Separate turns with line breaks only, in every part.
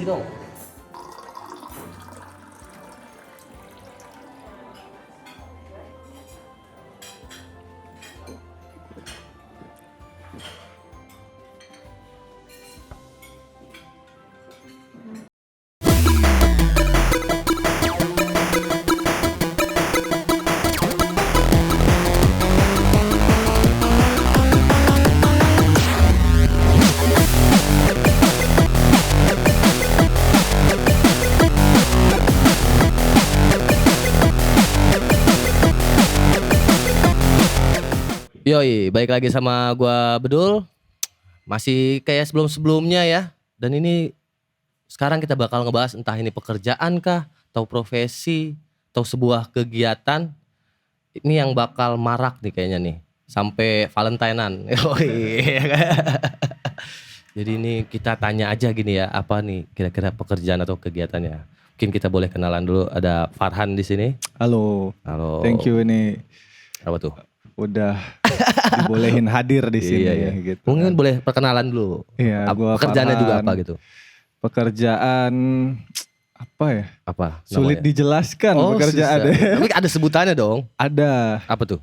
Isi dong. Yoi, balik lagi sama gua Bedul. Masih kayak sebelum-sebelumnya ya. Dan ini sekarang kita bakal ngebahas entah ini pekerjaan kah, atau profesi, atau sebuah kegiatan. Ini yang bakal marak nih kayaknya nih. Sampai Valentinean. Yoi. Jadi ini kita tanya aja gini ya, apa nih kira-kira pekerjaan atau kegiatannya. Mungkin kita boleh kenalan dulu, ada Farhan di sini.
Halo.
Halo.
Thank you ini
Apa tuh?
udah dibolehin hadir di sini
Iya.
gitu.
Mungkin boleh perkenalan dulu.
Iya, gua
Pekerjaannya juga
Farhan.
apa gitu?
Pekerjaan apa ya?
Apa?
Sulit
namanya?
dijelaskan pekerjaan.
Susah. Tapi ada sebutannya dong.
Ada.
Apa tuh?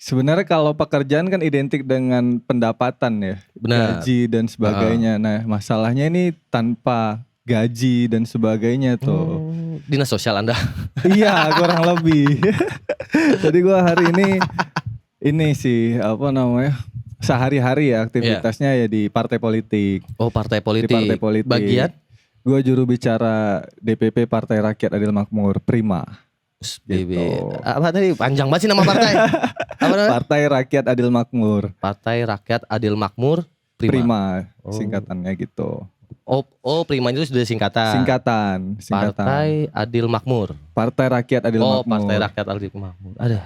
Sebenarnya kalau pekerjaan kan identik dengan pendapatan ya,
Benar.
gaji dan sebagainya. Nah, masalahnya ini tanpa gaji dan sebagainya tuh.
Dinas sosial Anda.
Iya, kurang lebih. Jadi gua hari ini sih apa namanya? Sehari-hari ya aktivitasnya ya di partai politik.
Oh, partai politik.
Di partai politik.
Bagian
Gue juru bicara DPP Partai Rakyat Adil Makmur, Prima.
BB. Apa tadi? Panjang banget sih nama partai. Apa namanya?
Partai Rakyat Adil Makmur.
Partai Rakyat Adil Makmur Prima.
Prima,
Oh.
singkatannya gitu.
Oh, Prima itu sudah singkatan.
Singkatan.
Partai Adil Makmur.
Partai Rakyat Adil
Oh,
Makmur.
Partai Rakyat Adil Makmur. Ada.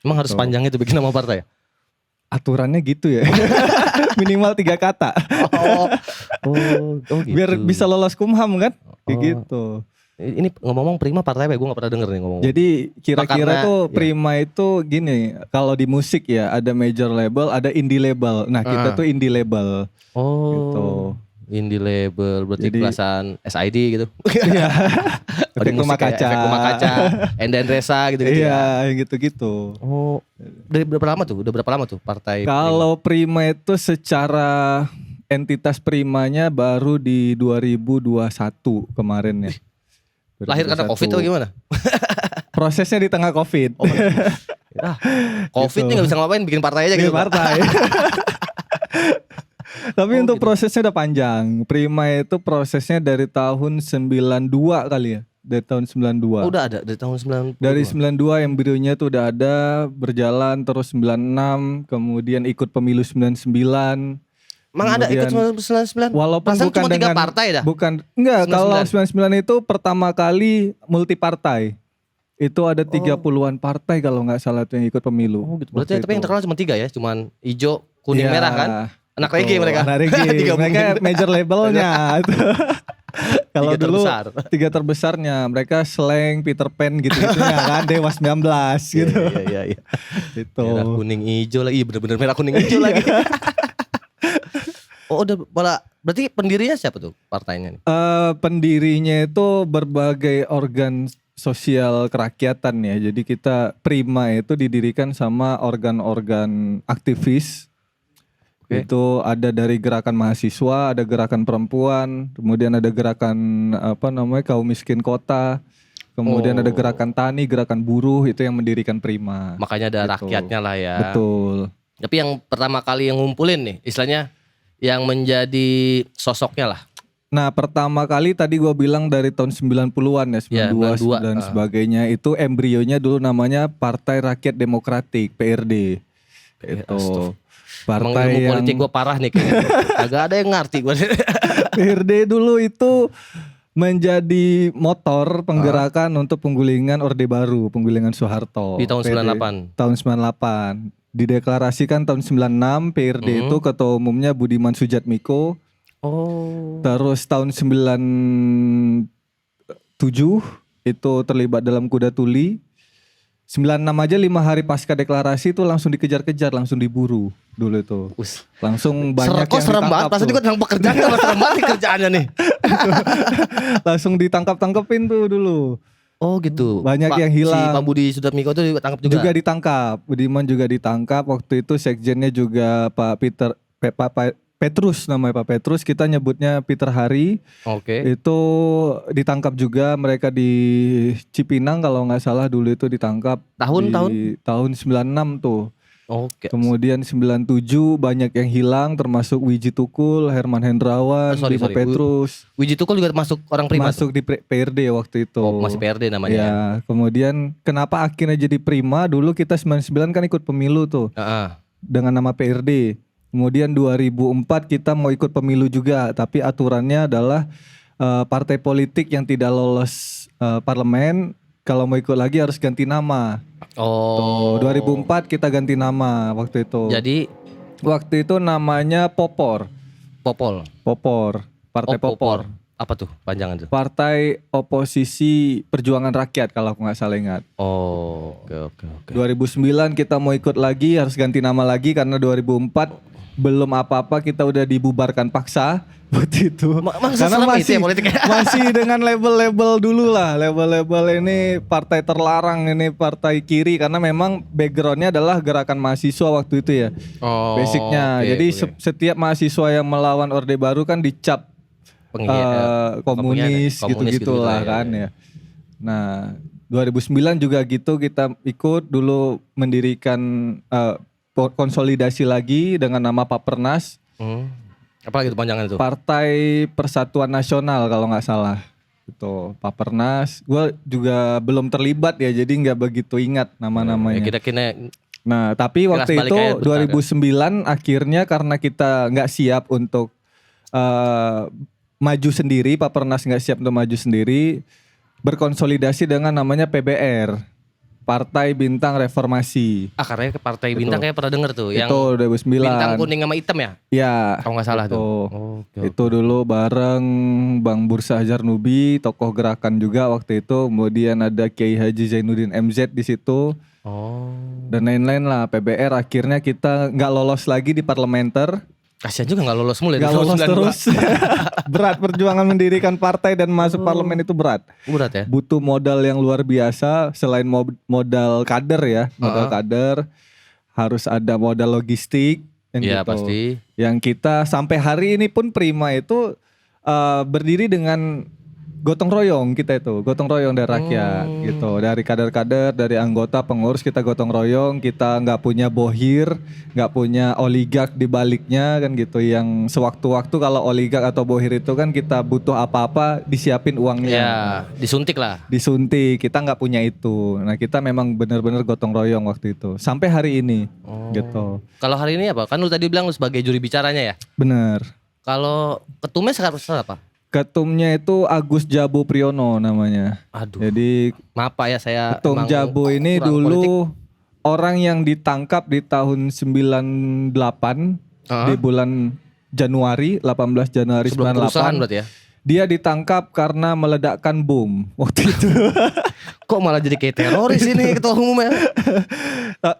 Emang harus
Tuh.
panjang itu bikin nama partai?
Aturannya gitu ya. Minimal 3 kata.
Oh gitu.
Biar bisa lolos Kumham kan? Kayak
Oh.
gitu.
Ini ngomong-ngomong Prima partai apa ya? Gue gak pernah denger nih ngomong.
Jadi kira-kira
Karena-
tuh
ya.
Prima itu gini, kalau di musik ya ada major label, ada indie label. Nah, kita tuh indie label
Oh,
gitu.
indie label berarti
Jadi-
kelasan SID gitu.
Iya.
Kalau di
Efek rumah
musik kayak
kaca.
Efek rumah kaca, Enden Resa gitu-gitu ya.
Iya, gitu-gitu.
Oh, dari berapa lama tuh? Udah berapa lama tuh partai?
Kalau Prima itu secara entitas Primanya baru di 2021 kemarin ya.
Prima? Lahir karena
2021.
Covid atau gimana?
Prosesnya di tengah Covid.
Oh, Covid
Gitu.
nih gak bisa ngapain, bikin partai aja
Bikin
gitu. Pak.
partai. Tapi
Oh,
untuk
gitu.
prosesnya udah panjang. Prima itu prosesnya dari tahun 92 kali ya. Dari tahun 92.
Oh, udah ada dari tahun 90.
Dari 92 embrionya tuh udah ada, berjalan terus 96, kemudian ikut pemilu 99.
Emang ada ikut
Kemudian-
99?
Walaupun
Perasaan
bukan
cuma 3
dengan
partai dah.
Bukan, enggak,
99.
kalau 99 itu pertama kali multi partai. Itu ada 30-an partai kalau nggak salah tuh yang ikut pemilu.
Oh gitu. Berarti
waktu
tapi yang
itu.
terkenal cuma 3 ya, cuman hijau, kuning,
Iya,
merah kan? Anak
betul.
reggae mereka.
Anak reggae.
Digabungin.
Mereka major labelnya. Kalau
Tiga
dulu
terbesar.
3 terbesarnya mereka Slang, Peter Pan gitu-gitunya kan, Dewa 19 gitu.
Iya.
Gitu.
Merah, kuning, hijau lagi. Iya, bener-bener merah, kuning, hijau lagi. Oh, udah berarti pendirinya siapa tuh partainya nih?
Pendirinya itu berbagai organ sosial kerakyatan ya. Jadi kita Prima itu didirikan sama organ-organ aktivis.
Oke.
Itu ada dari gerakan mahasiswa, ada gerakan perempuan, kemudian ada gerakan kaum miskin kota, kemudian ada gerakan tani, gerakan buruh, itu yang mendirikan Prima.
Makanya ada
Gitu.
rakyatnya lah ya.
Betul.
Tapi yang pertama kali yang ngumpulin nih, istilahnya yang menjadi sosoknya lah.
Nah, pertama kali tadi gua bilang dari tahun 90-an ya, 92
92,
dan sebagainya, itu embrionya dulu namanya Partai Rakyat Demokratik, PRD. Itu
Emang
partai
ilmu
yang
politik gue parah nih kayaknya. Agak ada yang ngerti gue.
PRD dulu itu menjadi motor penggerakan untuk penggulingan Orde Baru, penggulingan Soeharto.
Di tahun
PRD.
98.
Tahun 98. Dideklarasikan tahun 96, PRD itu ketua umumnya Budiman Sujatmiko.
Oh.
Terus tahun 97 itu terlibat dalam kuda tuli. 96 aja 5 hari pasca deklarasi itu langsung dikejar-kejar, langsung diburu dulu itu. Langsung banyak
Kok
yang
serem banget,
ditangkap
pasti
tuh.
juga tentang pekerjaan kan serem banget nih kerjaannya nih.
Langsung ditangkap-tangkepin tuh dulu.
Oh gitu.
Banyak yang
Si
hilang.
Pak Budi Sudatmiko itu ditangkap juga.
Juga ditangkap. Budiman juga ditangkap. Waktu itu sekjennya juga Pak Petrus, namanya Pak Petrus, kita nyebutnya Peter Hari.
Oke.
Itu ditangkap juga, mereka di Cipinang kalau nggak salah dulu itu ditangkap.
Tahun?
Tahun 96 tuh.
Oke.
Kemudian 97 banyak yang hilang, termasuk Wiji Tukul, Herman Hendrawan,
Sorry.
Bimo Petrus.
Wiji Tukul juga masuk orang prima.
Masuk di PRD waktu itu.
Oh, masih PRD namanya.
Ya, kemudian kenapa akhirnya jadi prima? Dulu kita 99 kan ikut pemilu tuh
Heeh.
dengan nama PRD. Kemudian 2004 kita mau ikut pemilu juga, tapi aturannya adalah partai politik yang tidak lolos parlemen kalau mau ikut lagi harus ganti nama.
Oh.
2004 kita ganti nama waktu itu.
Jadi
Waktu itu namanya Popor.
Popol.
Partai Popor.
Apa tuh panjangan tuh?
Partai Oposisi Perjuangan Rakyat kalau aku nggak salah ingat.
Oh, oke.
2009 kita mau ikut lagi, harus ganti nama lagi karena 2004 belum apa-apa kita udah dibubarkan paksa waktu itu.
Masa
Karena
serem itu ya politiknya?
masih dengan label-label dulu lah, label-label ini partai terlarang, ini partai kiri, karena memang backgroundnya adalah gerakan mahasiswa waktu itu ya.
Oh,
Basicnya,
oke,
jadi
oke.
setiap mahasiswa yang melawan Orde Baru kan dicap komunis gitu-gitulah
gitu,
kan ya. Nah 2009 juga gitu kita ikut dulu mendirikan konsolidasi lagi dengan nama Papernas,
Apa lagi tuh panjangan itu?
Partai Persatuan Nasional kalau nggak salah. Itu Papernas. Gue juga belum terlibat ya, jadi nggak begitu ingat
Ya,
nama-namanya.
kita
Nah tapi
Kelas
waktu
balik
itu
aja berita
2009 akhirnya karena kita nggak siap untuk maju sendiri, Papernas nggak siap untuk maju sendiri, berkonsolidasi dengan namanya PBR, Partai Bintang Reformasi.
karena ke Partai Bintang kayak pernah denger tuh yang
Itu 2009.
bintang kuning sama hitam ya?
Ya.
Kalau nggak salah
itu.
tuh. Oke.
Itu dulu bareng Bang Bursa Jarnubi, tokoh gerakan juga waktu itu. Kemudian ada Kiai Haji Zainuddin MZ di situ.
Oh.
Dan lain-lain lah. PBR akhirnya kita nggak lolos lagi di parlementer.
Kasian juga nggak lolos mulai.
Nggak lolos terus. Berat perjuangan mendirikan partai dan masuk parlemen itu berat.
Berat ya?
Butuh modal yang luar biasa. Selain modal kader ya, modal kader, harus ada modal logistik.
Iya
Gitu.
pasti.
Yang kita sampai hari ini pun Prima itu berdiri dengan gotong royong, kita itu gotong royong dari rakyat gitu, dari kader-kader, dari anggota pengurus kita gotong royong. Kita nggak punya bohir, nggak punya oligark di baliknya kan gitu, yang sewaktu-waktu kalau oligark atau bohir itu kan kita butuh apa-apa disiapin uangnya.
Ya, disuntik lah.
Disuntik, kita nggak punya itu. Nah kita memang benar-benar gotong royong waktu itu sampai hari ini gitu.
Kalau hari ini apa? Kan lu tadi bilang lu sebagai juri bicaranya ya.
Bener.
Kalau ketumnya sekarang apa?
Ketumnya itu Agus Jabo Priyono namanya.
Aduh.
Jadi
Maaf Pak ya, saya
Ketum
emang
Jabo ini
kurang
dulu
politik.
orang yang ditangkap di tahun 98 di bulan Januari, 18 Januari
Sebelum kerusuhan
98.
berarti ya.
Dia ditangkap karena meledakkan bom waktu itu.
Kok malah jadi kayak teroris ini ketua umumnya?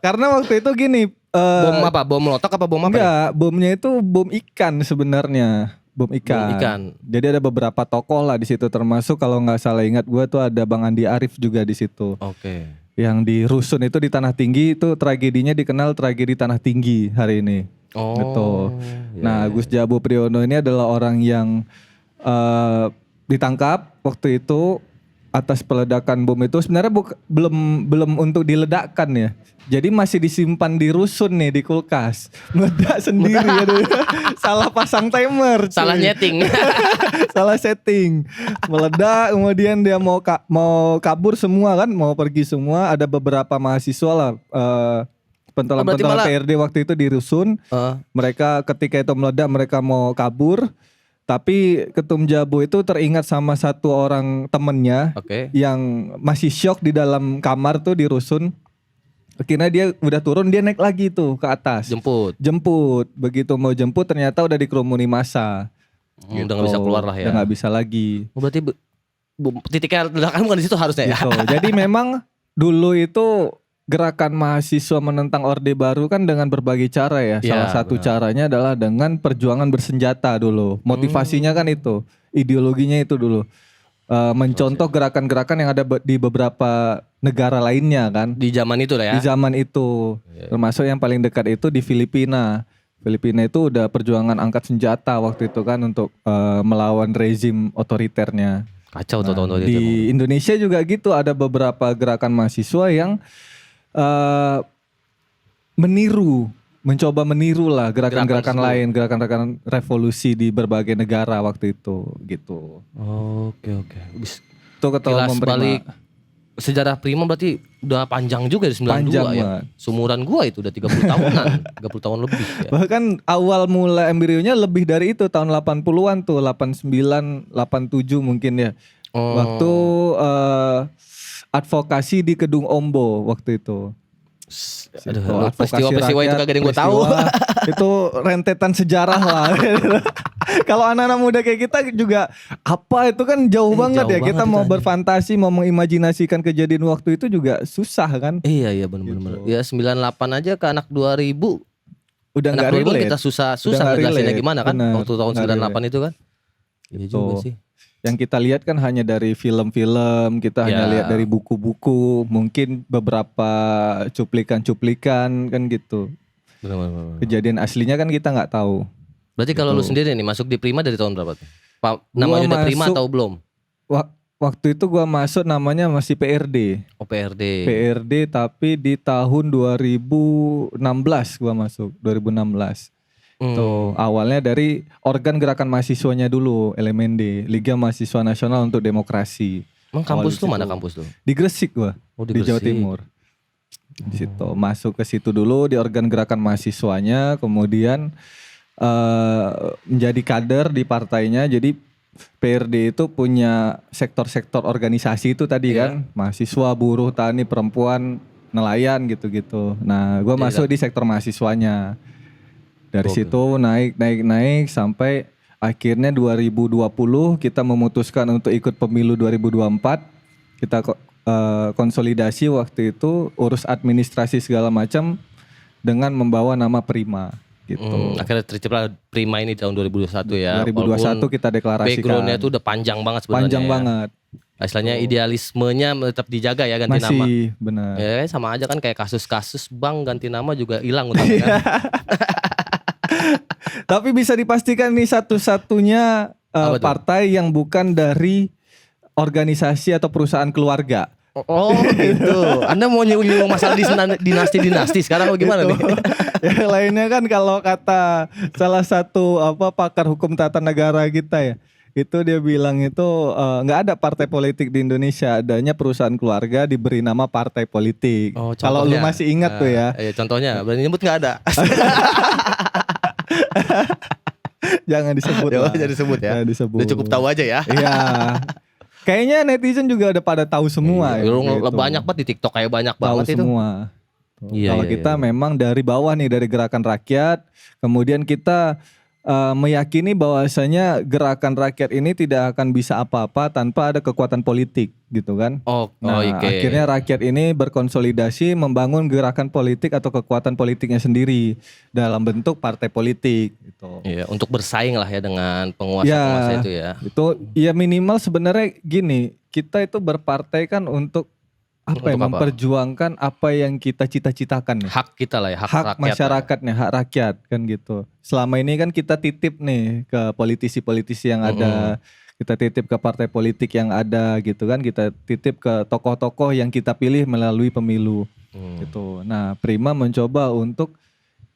Karena waktu itu gini,
Bom apa? Bom meletok apa bom apa? Ya?
enggak, bomnya itu bom ikan sebenarnya. Bom ikan.
Bom ikan.
Jadi ada beberapa tokoh lah di situ, termasuk kalau nggak salah ingat gue tuh ada Bang Andi Arief juga di situ.
Oke.
Yang di rusun itu di Tanah Tinggi itu tragedinya dikenal tragedi Tanah Tinggi hari ini.
Oh.
Gitu.
Ya,
Nah, Agus Jabo Priyono ini adalah orang yang ditangkap waktu itu atas peledakan bom itu. Sebenarnya belum untuk diledakkan ya. Jadi masih disimpan di rusun nih, di kulkas. Meledak sendiri. Aduh. Salah pasang timer. Cuy.
Salah nyeting.
Salah setting. Meledak, kemudian dia mau kabur semua kan, mau pergi semua. Ada beberapa mahasiswa lah, pentolan-pentolan PRD waktu itu di rusun. Mereka ketika itu meledak, mereka mau kabur. Tapi Ketum Jabo itu teringat sama satu orang temennya yang masih syok di dalam kamar tuh di rusun. Akhirnya dia udah turun, dia naik lagi tuh ke atas. Jemput. Begitu mau jemput ternyata udah dikerumuni massa.
Udah gak bisa keluar lah ya.
Udah gak bisa lagi.
Berarti titiknya ledakan bukan di situ harusnya ya.
Gitu. Jadi memang dulu itu gerakan mahasiswa menentang Orde Baru kan dengan berbagai cara ya.
Iya,
Salah satu
benar.
caranya adalah dengan perjuangan bersenjata dulu. Motivasinya kan itu, ideologinya itu dulu. Mencontoh gerakan-gerakan yang ada di beberapa negara lainnya kan.
Di zaman itu lah ya.
Di zaman itu, termasuk yang paling dekat itu di Filipina. Filipina itu udah perjuangan angkat senjata waktu itu kan untuk melawan rezim otoriternya.
Kacau tuh tahun itu.
Di Indonesia juga gitu, ada beberapa gerakan mahasiswa yang mencoba meniru lah gerakan-gerakan lain, gerakan-gerakan revolusi di berbagai negara waktu itu gitu.
Oke.
Itu ketua
Kilas balik sejarah Prima berarti udah panjang juga di 92
Panjang
ya.
banget.
Sumuran gua itu udah 30 tahunan, 30 tahun lebih ya.
Bahkan awal mula embrionya lebih dari itu, tahun 80-an tuh, 89, 87 mungkin ya. Waktu advokasi di Kedung Ombo waktu itu.
Aduh, peristiwa-peristiwa itu kagak ada yang gue tahu.
Itu rentetan sejarah lah. Kalau anak-anak muda kayak kita juga apa itu kan jauh banget ya. Kita mau berfantasi, mau mengimajinasikan kejadian waktu itu juga susah kan.
Iya benar-benar. Ya 98 aja ke anak 2000.
Udah
anak
nggak
2000
relate.
kita susah ngejelasinnya gimana kan.
Bener,
waktu tahun 98 itu kan. Iya juga sih.
Yang kita lihat kan hanya dari film-film, kita hanya lihat dari buku-buku, mungkin beberapa cuplikan-cuplikan kan gitu.
Benar.
Kejadian aslinya kan kita nggak tahu.
Berarti kalau lu sendiri nih masuk di Prima dari tahun berapa tuh? Namanya udah Prima atau belum?
Waktu itu gua masuk namanya masih PRD.
Oh PRD.
PRD tapi di tahun 2016 gua masuk, 2016. Tuh awalnya dari organ gerakan mahasiswanya dulu, LMND, Liga Mahasiswa Nasional untuk Demokrasi.
Emang kampus lu mana kampus lu?
Di Gresik gua, di Jawa Timur. Di situ masuk ke situ dulu di organ gerakan mahasiswanya, kemudian menjadi kader di partainya. Jadi PRD itu punya sektor-sektor organisasi itu tadi kan, mahasiswa, buruh, tani, perempuan, nelayan gitu-gitu. Nah, gua masuk di sektor mahasiswanya. Dari situ naik sampai akhirnya 2020 kita memutuskan untuk ikut pemilu 2024. Kita konsolidasi waktu itu, urus administrasi segala macam dengan membawa nama Prima gitu.
Akhirnya tercipta Prima ini tahun 2021 ya.
2021 kita deklarasikan.
Backgroundnya itu udah panjang banget sebenarnya.
Panjang banget.
Istilahnya idealismenya tetap dijaga ya, ganti nama.
Masih benar.
Ya sama aja kan kayak kasus-kasus bank ganti nama juga hilang utangnya kan.
Tapi bisa dipastikan nih satu-satunya partai yang bukan dari organisasi atau perusahaan keluarga.
Oh gitu. Anda mau nyinggung masalah dinasti sekarang bagaimana nih?
Yang lainnya kan kalau kata salah satu pakar hukum tata negara kita ya, itu dia bilang itu nggak ada partai politik di Indonesia, adanya perusahaan keluarga diberi nama partai politik. Kalau lu masih ingat tuh ya.
Contohnya berani nyebut nggak ada.
Jangan disebut lah.
Jangan disebut ya.
Jangan disebut.
Udah cukup tahu aja ya.
Iya. Kayaknya netizen juga udah pada tahu semua.
Gitu. Banyak banget di TikTok kayak banyak banget itu.
Semua. Kalau kita memang dari bawah nih, dari gerakan rakyat, kemudian kita meyakini bahwasanya gerakan rakyat ini tidak akan bisa apa-apa tanpa ada kekuatan politik gitu kan. Akhirnya rakyat ini berkonsolidasi membangun gerakan politik atau kekuatan politiknya sendiri dalam bentuk partai politik gitu.
Iya, untuk bersaing lah ya dengan penguasa-penguasa itu ya.
Itu ya minimal sebenarnya gini, kita itu berpartai kan untuk memperjuangkan apa yang kita cita-citakan nih.
Hak kita lah ya,
hak masyarakatnya, hak rakyat kan gitu. Selama ini kan kita titip nih ke politisi-politisi yang ada, kita titip ke partai politik yang ada gitu kan, kita titip ke tokoh-tokoh yang kita pilih melalui pemilu gitu. Nah, Prima mencoba untuk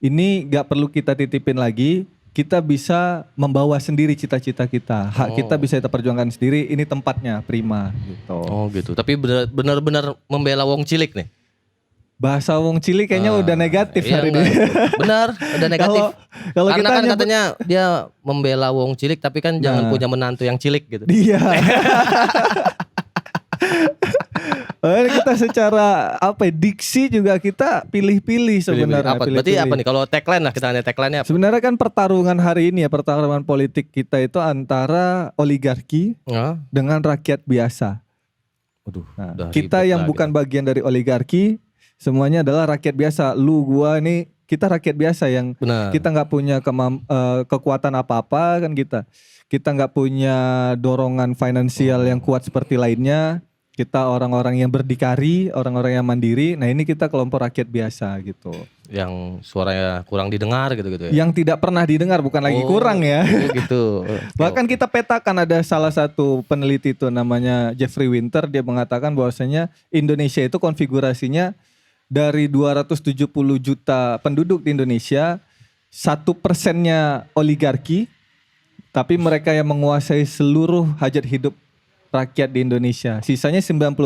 ini gak perlu kita titipin lagi, kita bisa membawa sendiri cita-cita kita. Hak kita bisa kita perjuangkan sendiri, ini tempatnya Prima gitu.
Oh gitu. Tapi benar-benar membela wong cilik nih.
Bahasa wong cilik kayaknya udah negatif hari ini.
Benar, udah negatif.
Kalau
karena
kita
kan katanya dia membela wong cilik tapi kan jangan punya menantu yang cilik gitu.
Iya. Kita secara diksi juga kita pilih-pilih sebenarnya.
Berarti apa nih kalau tagline lah, kita nanya tagline-nya apa?
Sebenarnya kan pertarungan hari ini ya, pertarungan politik kita itu antara oligarki dengan rakyat biasa.
Waduh,
Nah,
udah
kita
ribet
yang
lagi
bukan
nih.
bagian dari oligarki, semuanya adalah rakyat biasa. Lu, gua nih, kita rakyat biasa yang
Benar.
kita nggak punya kekuatan apa-apa kan kita. Kita nggak punya dorongan finansial yang kuat seperti lainnya. Kita orang-orang yang berdikari, orang-orang yang mandiri. Nah ini kita kelompok rakyat biasa gitu.
Yang suaranya kurang didengar gitu-gitu ya.
Yang tidak pernah didengar, bukan lagi kurang ya.
Oh gitu.
Bahkan kita petakan, ada salah satu peneliti itu namanya Jeffrey Winter, dia mengatakan bahwasanya Indonesia itu konfigurasinya dari 270 juta penduduk di Indonesia, 1%-nya oligarki, tapi mereka yang menguasai seluruh hajat hidup rakyat di Indonesia. Sisanya 99%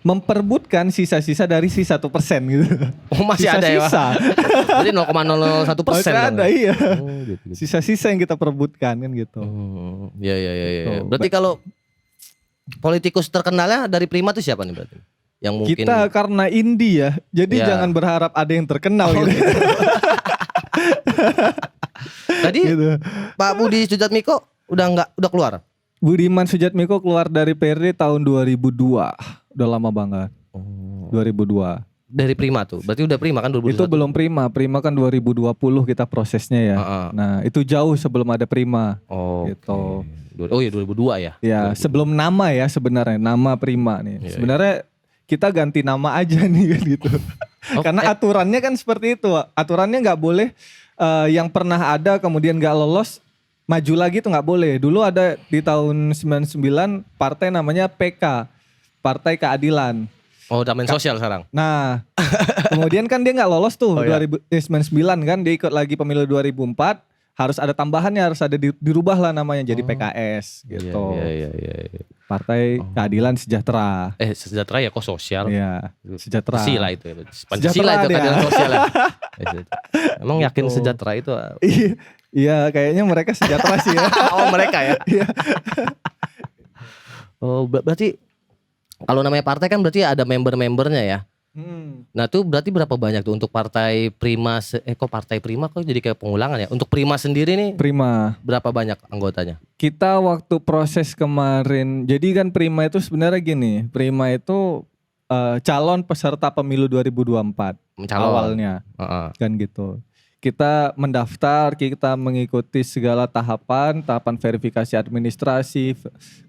memperebutkan sisa-sisa dari si 1% gitu.
Oh masih ada ya, Pak?
Sisa-sisa.
Berarti 0,01%
Masih
dong
ada,
ya?
iya.
Oh, gitu.
Sisa-sisa yang kita perebutkan kan gitu.
Iya iya iya.
Gitu.
Berarti kalau politikus terkenalnya dari Prima tuh siapa nih berarti? Yang mungkin
Kita karena indie ya, jadi
Ya.
jangan berharap ada yang terkenal gitu.
tadi
Gitu.
Pak Budi Sujatmiko udah keluar.
Budiman Sujatmiko keluar dari PRD tahun 2002. Udah lama banget. 2002.
Dari Prima tuh. Berarti udah Prima kan 2021.
Itu belum Prima. Prima kan 2020 kita prosesnya ya.
Heeh.
Nah, itu jauh sebelum ada Prima.
Oh.
Gitu.
Oh iya 2002 ya.
Ya, sebelum nama ya sebenarnya, nama Prima nih.
Iya,
Sebenarnya kita ganti nama aja nih kan gitu.
Oh,
Karena aturannya kan seperti itu. Aturannya nggak boleh yang pernah ada kemudian nggak lolos maju lagi tuh nggak boleh. Dulu ada di tahun 99 partai namanya PK, Partai Keadilan.
Oh, udah main sosial sekarang.
Nah, kemudian kan dia nggak lolos tuh
Oh, iya.
99 kan, dia ikut lagi pemilu 2004, harus ada tambahannya, harus ada dirubah lah namanya jadi PKS gitu.
Iya.
Partai Keadilan Sejahtera.
Sejahtera ya kok sosial.
Iya, Sejahtera.
Pancasila itu ya. Pancasila
Sejahtera
itu
dia.
keadilan sosial ya. Emang yakin
Gitu.
sejahtera itu?
Iya, kayaknya mereka sejahtera sih ya.
Oh mereka ya.
Iya.
Oh berarti kalau namanya partai kan berarti ada member-membernya ya. Nah tuh berarti berapa banyak tuh untuk partai Prima? Kok partai Prima kok jadi kayak pengulangan ya? Untuk Prima sendiri nih
Prima.
berapa banyak anggotanya?
Kita waktu proses kemarin, jadi kan Prima itu sebenarnya gini, Prima itu calon peserta pemilu 2024
Calon.
awalnya,
Heeh.
kan gitu. Kita mendaftar, kita mengikuti segala tahapan verifikasi administrasi,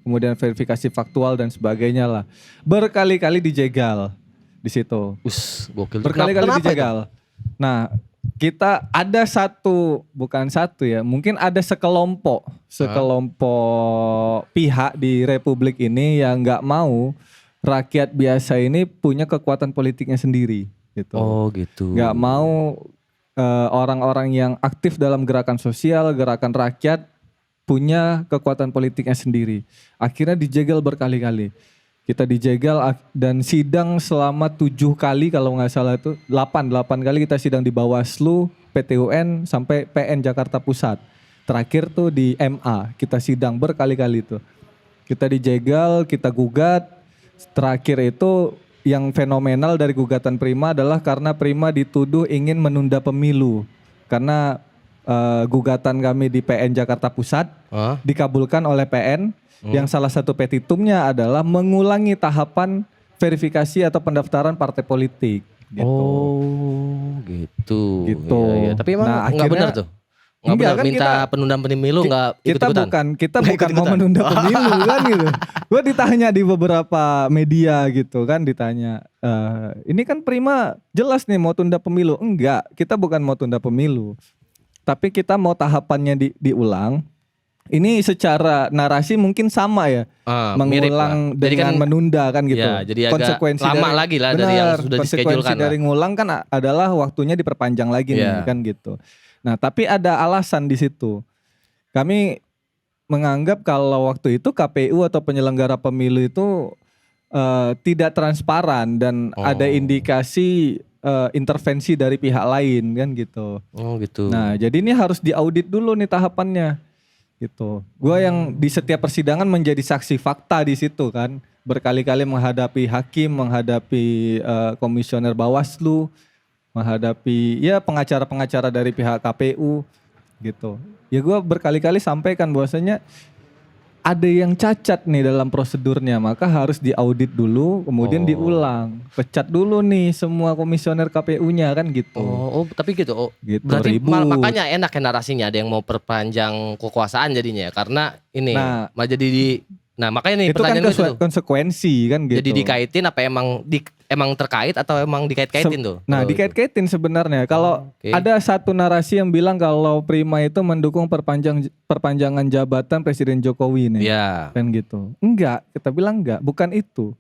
kemudian verifikasi faktual dan sebagainya lah. Berkali-kali dijegal di situ.
Gokil.
Berkali-kali
Kenapa itu?
dijegal. Nah, kita ada bukan satu ya, mungkin ada sekelompok pihak di Republik ini yang nggak mau rakyat biasa ini punya kekuatan politiknya sendiri, gitu.
Oh gitu.
Nggak mau orang-orang yang aktif dalam gerakan sosial, gerakan rakyat punya kekuatan politiknya sendiri. Akhirnya dijegal berkali-kali. Kita dijegal dan sidang selama 7 kali kalau nggak salah itu 8 kali kita sidang di Bawaslu, PT UN sampai PN Jakarta Pusat. Terakhir tuh di MA kita sidang berkali-kali tuh. Kita dijegal, kita gugat. Terakhir itu yang fenomenal dari gugatan Prima adalah karena Prima dituduh ingin menunda pemilu. Karena gugatan kami di PN Jakarta Pusat
Hah?
dikabulkan oleh PN. Yang salah satu petitumnya adalah mengulangi tahapan verifikasi atau pendaftaran partai politik. Gitu.
Oh gitu.
Gitu.
Iya. Tapi emang
Nah,
nggak
akhirnya-
benar tuh. Nggak
Enggak,
benar
kan
minta penundaan pemilu nggak
kita
ikut-ikutan.
kita
Nggak
bukan mau
ikut-ikutan.
menunda pemilu kan gitu. Gue ditanya di beberapa media gitu kan, ditanya ini kan Prima jelas nih mau tunda pemilu. Enggak, kita bukan mau tunda pemilu, tapi kita mau tahapannya diulang. Ini secara narasi mungkin sama ya,
Mirip lah.
mengulang
Jadi
dengan
kan
menunda kan gitu.
ya, jadi agak lama lagi lah dari yang sudah
konsekuensi
dischedule-kan lah.
dari ngulang kan adalah waktunya diperpanjang lagi nih
Iya.
kan gitu. Nah tapi ada alasan di situ. Kami menganggap kalau waktu itu KPU atau penyelenggara pemilu itu tidak transparan dan ada indikasi intervensi dari pihak lain kan gitu.
Oh gitu.
Nah jadi ini harus diaudit dulu nih tahapannya gitu. Gua yang di setiap persidangan menjadi saksi fakta di situ kan, berkali-kali menghadapi hakim, menghadapi komisioner Bawaslu, menghadapi ya pengacara-pengacara dari pihak KPU gitu. Ya gua berkali-kali sampaikan bahwasanya ada yang cacat nih dalam prosedurnya, maka harus diaudit dulu, kemudian diulang. Pecat dulu nih semua komisioner KPU-nya kan gitu.
Tapi gitu.
Gitu,
Berarti
ribut.
makanya enak ya narasinya, ada yang mau perpanjang kekuasaan jadinya ya, karena ini malah jadi makanya nih
Itu kan
pertanyaan gue itu.
konsekuensi kan gitu.
Jadi dikaitin apa emang terkait atau emang dikait-kaitin tuh?
Nah, dikait-kaitin sebenarnya. Kalau ada satu narasi yang bilang kalau Prima itu mendukung perpanjangan jabatan Presiden Jokowi nih.
Iya.
Kan gitu. Enggak, kita bilang enggak, bukan itu.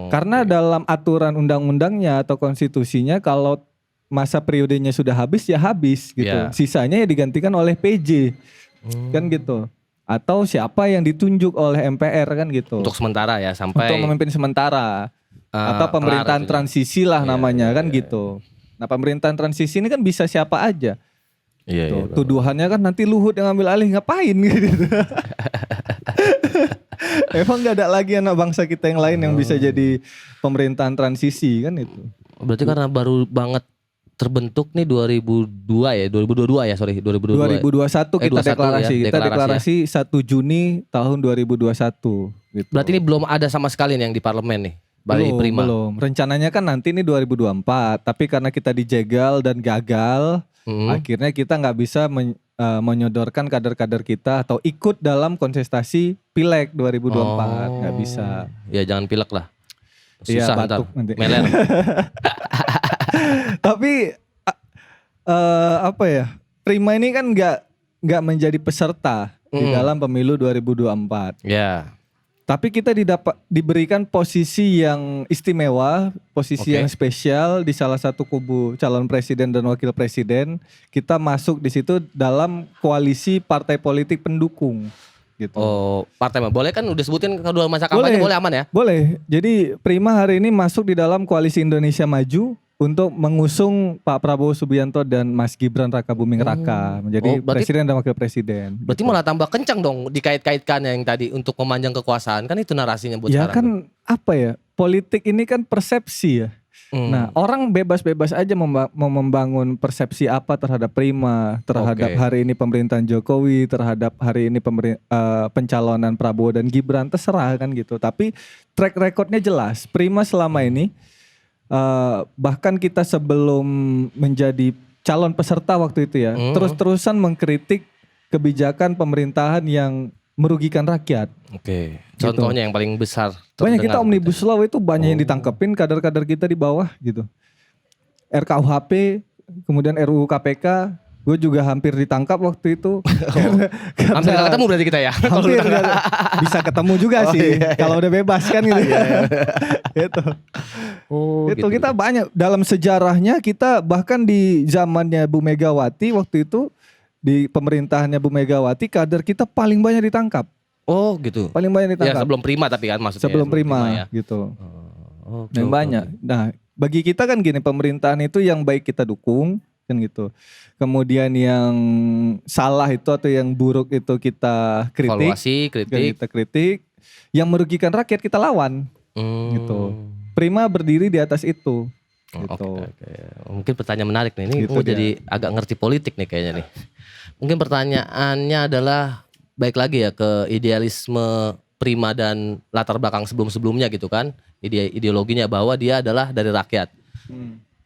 Karena dalam aturan undang-undangnya atau konstitusinya kalau masa periodenya sudah habis ya habis gitu.
Yeah.
Sisanya ya digantikan oleh PJ. Kan gitu. Atau siapa yang ditunjuk oleh MPR kan gitu.
Untuk sementara ya sampai
untuk memimpin sementara. Atau pemerintahan transisi lah namanya kan gitu. Nah, pemerintahan transisi ini kan bisa siapa aja.
Iya.
Tuduhannya kan nanti Luhut yang ngambil alih, ngapain gitu. Emang gak ada lagi anak bangsa kita yang lain yang bisa jadi pemerintahan transisi kan itu.
Berarti karena baru banget terbentuk nih 2022 ya sorry 2021
kita deklarasi.
Ya,
kita deklarasi 1 Juni tahun 2021 gitu.
Berarti ini belum ada sama sekali nih yang di parlemen nih.
Belum. Rencananya kan nanti nih 2024, tapi karena kita dijegal dan gagal, akhirnya kita nggak bisa menyodorkan kader-kader kita atau ikut dalam kontestasi Pileg 2024, nggak bisa.
Ya jangan pilek lah.
Susah
ntar
nanti.
Meler.
Tapi apa ya? Prima ini kan nggak menjadi peserta di dalam pemilu 2024.
Ya.
Tapi kita diberikan posisi yang istimewa, posisi yang spesial di salah satu kubu calon presiden dan wakil presiden. Kita masuk di situ dalam koalisi partai politik pendukung. Gitu.
Partai boleh kan udah sebutin kedua masa kampanye boleh aman ya?
Boleh. Jadi Prima hari ini masuk di dalam koalisi Indonesia Maju untuk mengusung Pak Prabowo Subianto dan Mas Gibran Rakabuming Raka menjadi presiden dan wakil presiden.
Berarti gitu. Malah tambah kencang dong dikait-kaitkan yang tadi untuk memanjang kekuasaan, kan itu narasinya buat
ya
sekarang. Ya
kan apa ya, politik ini kan persepsi ya. Nah, orang bebas-bebas aja mau membangun persepsi apa terhadap Prima, terhadap hari ini pemerintahan Jokowi, terhadap hari ini pencalonan Prabowo dan Gibran, terserah kan gitu. Tapi track recordnya jelas. Prima selama ini bahkan kita sebelum menjadi calon peserta waktu itu ya, terus-terusan mengkritik kebijakan pemerintahan yang merugikan rakyat.
Contohnya yang paling besar.
Banyak kita Omnibus Law itu banyak yang ditangkepin kader-kader kita di bawah gitu. RKUHP, kemudian RUU KPK, gue juga hampir ditangkap waktu itu.
Hampir gak ketemu berarti kita ya?
Hampir bisa ketemu juga sih kalau udah bebas kan gitu. Gitu. Kita banyak dalam sejarahnya, kita bahkan di zamannya Bu Megawati waktu itu, di pemerintahannya Bu Megawati, kader kita paling banyak ditangkap.
Gitu.
Paling banyak ditangkap.
Ya sebelum Prima tapi kan maksudnya.
Sebelum Prima ya. Gitu. Dan banyak. Nah, bagi kita kan gini, pemerintahan itu yang baik kita dukung kan gitu. Kemudian yang salah itu atau yang buruk itu kita kritik.
Evaluasi,
kita kritik. Yang merugikan rakyat kita lawan. Gitu. Prima berdiri di atas itu. Gitu.
Mungkin pertanyaan menarik nih. Ini
gitu
jadi agak ngerti politik nih kayaknya nih. Mungkin pertanyaannya adalah baik lagi ya ke idealisme Prima dan latar belakang sebelum-sebelumnya gitu kan. Ideologinya bahwa dia adalah dari rakyat.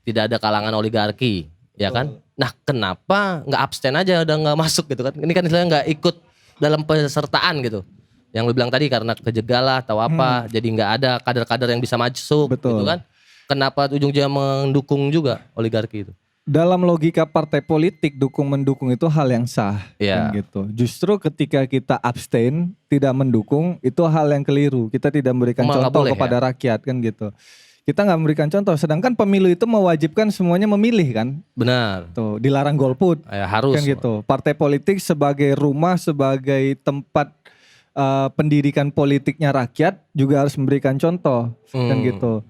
Tidak ada kalangan oligarki, ya kan? Nah, kenapa nggak abstain aja udah nggak masuk gitu kan? Ini kan istilahnya nggak ikut dalam pesertaan gitu. Yang lu bilang tadi karena kejegal atau apa, jadi nggak ada kader-kader yang bisa masuk gitu kan? Kenapa ujung-ujungnya mendukung juga oligarki itu?
Dalam logika partai politik, dukung-mendukung itu hal yang sah kan gitu. Justru ketika kita abstain, tidak mendukung, itu hal yang keliru. Kita tidak memberikan contoh kepada rakyat kan gitu. Kita nggak memberikan contoh, sedangkan pemilu itu mewajibkan semuanya memilih kan.
Benar.
Tuh, dilarang golput.
Harus.
Kan gitu. Partai politik sebagai rumah, sebagai tempat pendidikan politiknya rakyat juga harus memberikan contoh kan gitu.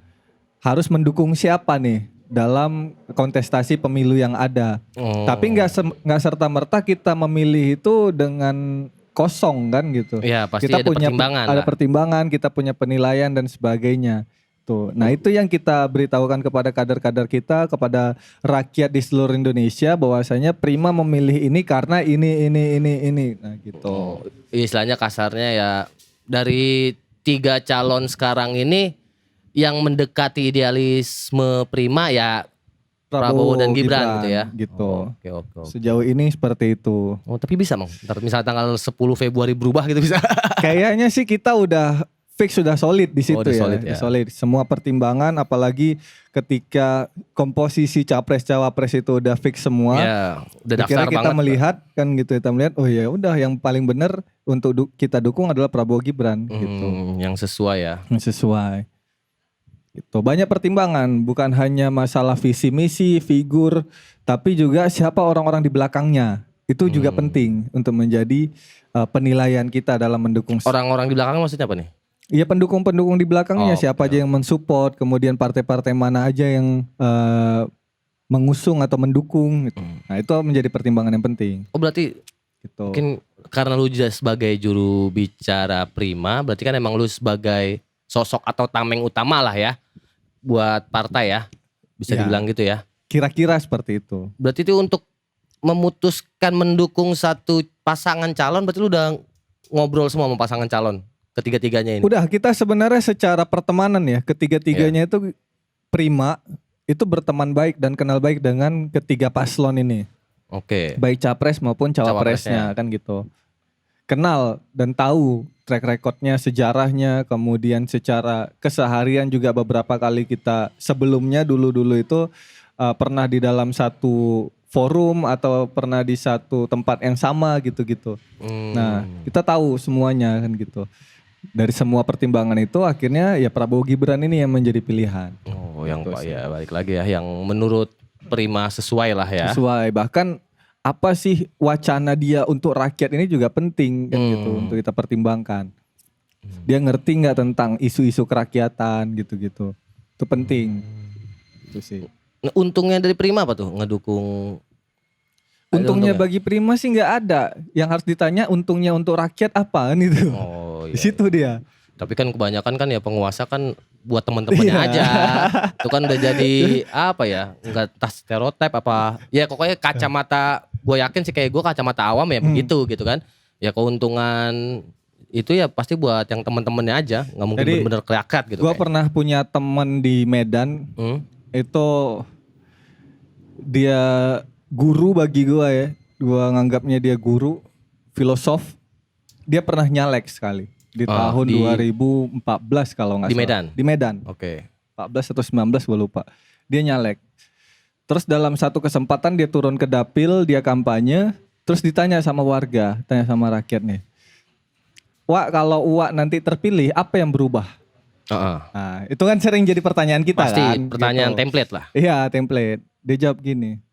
Harus mendukung siapa nih dalam kontestasi pemilu yang ada. Tapi nggak serta-merta kita memilih itu dengan kosong kan gitu.
Iya, pasti
kita
ada
punya
pertimbangan.
Ada pertimbangan, kita punya penilaian dan sebagainya. Gitu. Nah itu yang kita beritahukan kepada kader-kader kita, kepada rakyat di seluruh Indonesia bahwasanya Prima memilih ini karena ini. Nah gitu.
Istilahnya kasarnya ya dari 3 calon sekarang ini yang mendekati idealisme Prima ya Prabowo dan Gibran gitu ya.
Gitu.
Oke.
Sejauh ini seperti itu.
Oh tapi bisa Mang. Ntar misalnya tanggal 10 Februari berubah gitu bisa.
Kayaknya sih kita udah fix, sudah solid di situ
udah
ya.
solid ya.
Solid. Semua pertimbangan apalagi ketika komposisi capres cawapres itu udah fix semua.
Ya, udah
Kira
daftar
kita
banget.
melihat kan gitu, kita melihat oh ya udah yang paling benar untuk kita dukung adalah Prabowo Gibran gitu.
Yang sesuai ya.
Yang sesuai. Itu banyak pertimbangan, bukan hanya masalah visi misi, figur, tapi juga siapa orang-orang di belakangnya. Itu juga penting untuk menjadi penilaian kita dalam mendukung.
Orang-orang di belakang maksudnya apa nih?
Iya pendukung-pendukung di belakangnya
Oh,
siapa aja yang mensupport, kemudian partai-partai mana aja yang mengusung atau mendukung gitu. Nah, itu menjadi pertimbangan yang penting
Oh berarti
gitu.
mungkin karena lu juga sebagai juru bicara Prima, berarti kan emang lu sebagai sosok atau tameng utama lah ya buat partai ya. Bisa
Ya.
dibilang gitu ya.
Kira-kira seperti itu.
Berarti itu untuk memutuskan mendukung satu pasangan calon, berarti lu udah ngobrol semua sama pasangan calon ketiga-tiganya ini.
Udah kita sebenarnya secara pertemanan ya, ketiga-tiganya itu Prima itu berteman baik dan kenal baik dengan ketiga paslon ini.
Oke.
Baik capres maupun cawapresnya kan gitu. Kenal dan tahu track recordnya, sejarahnya, kemudian secara keseharian juga beberapa kali kita sebelumnya dulu itu pernah di dalam satu forum atau pernah di satu tempat yang sama gitu-gitu. Nah kita tahu semuanya kan gitu. Dari semua pertimbangan itu akhirnya ya Prabowo Gibran ini yang menjadi pilihan.
Oh yang
Gitu
Pak
sih.
ya balik lagi ya yang menurut Prima sesuai lah ya.
Sesuai, bahkan apa sih wacana dia untuk rakyat ini juga penting kan gitu untuk kita pertimbangkan. Dia ngerti nggak tentang isu-isu kerakyatan gitu-gitu. Itu penting. Itu sih.
Nah, untungnya dari Prima apa tuh ngedukung?
Untungnya bagi Prima sih nggak ada. Yang harus ditanya untungnya untuk rakyat apa kan itu.
Oh
Di
iya.
situ dia.
Tapi kan kebanyakan kan ya penguasa kan buat teman-temannya
Iya.
aja. Itu kan udah jadi apa ya? Enggak tas stereotip apa. Ya pokoknya kacamata gue yakin sih kayak gue kacamata awam ya begitu gitu kan. Ya keuntungan itu ya pasti buat yang teman-temannya aja, nggak mungkin
Jadi,
bener-bener kelakat gitu.
Gua
kayak.
pernah punya teman di Medan itu dia guru bagi gua ya. Gua nganggapnya dia guru, filosof. Dia pernah nyalek sekali di tahun
di
2014 kalau nggak
di
salah.
Medan?
Di Medan.
Oke.
14 atau 19 gue lupa. Dia nyalek. Terus dalam satu kesempatan dia turun ke dapil, dia kampanye, terus ditanya sama warga, tanya sama rakyat nih. Wak, kalau Uwak nanti terpilih, apa yang berubah?
Heeh.
Nah, itu kan sering jadi pertanyaan kita
Pasti
kan.
pertanyaan
gitu.
template lah.
Iya, template. Dia jawab gini.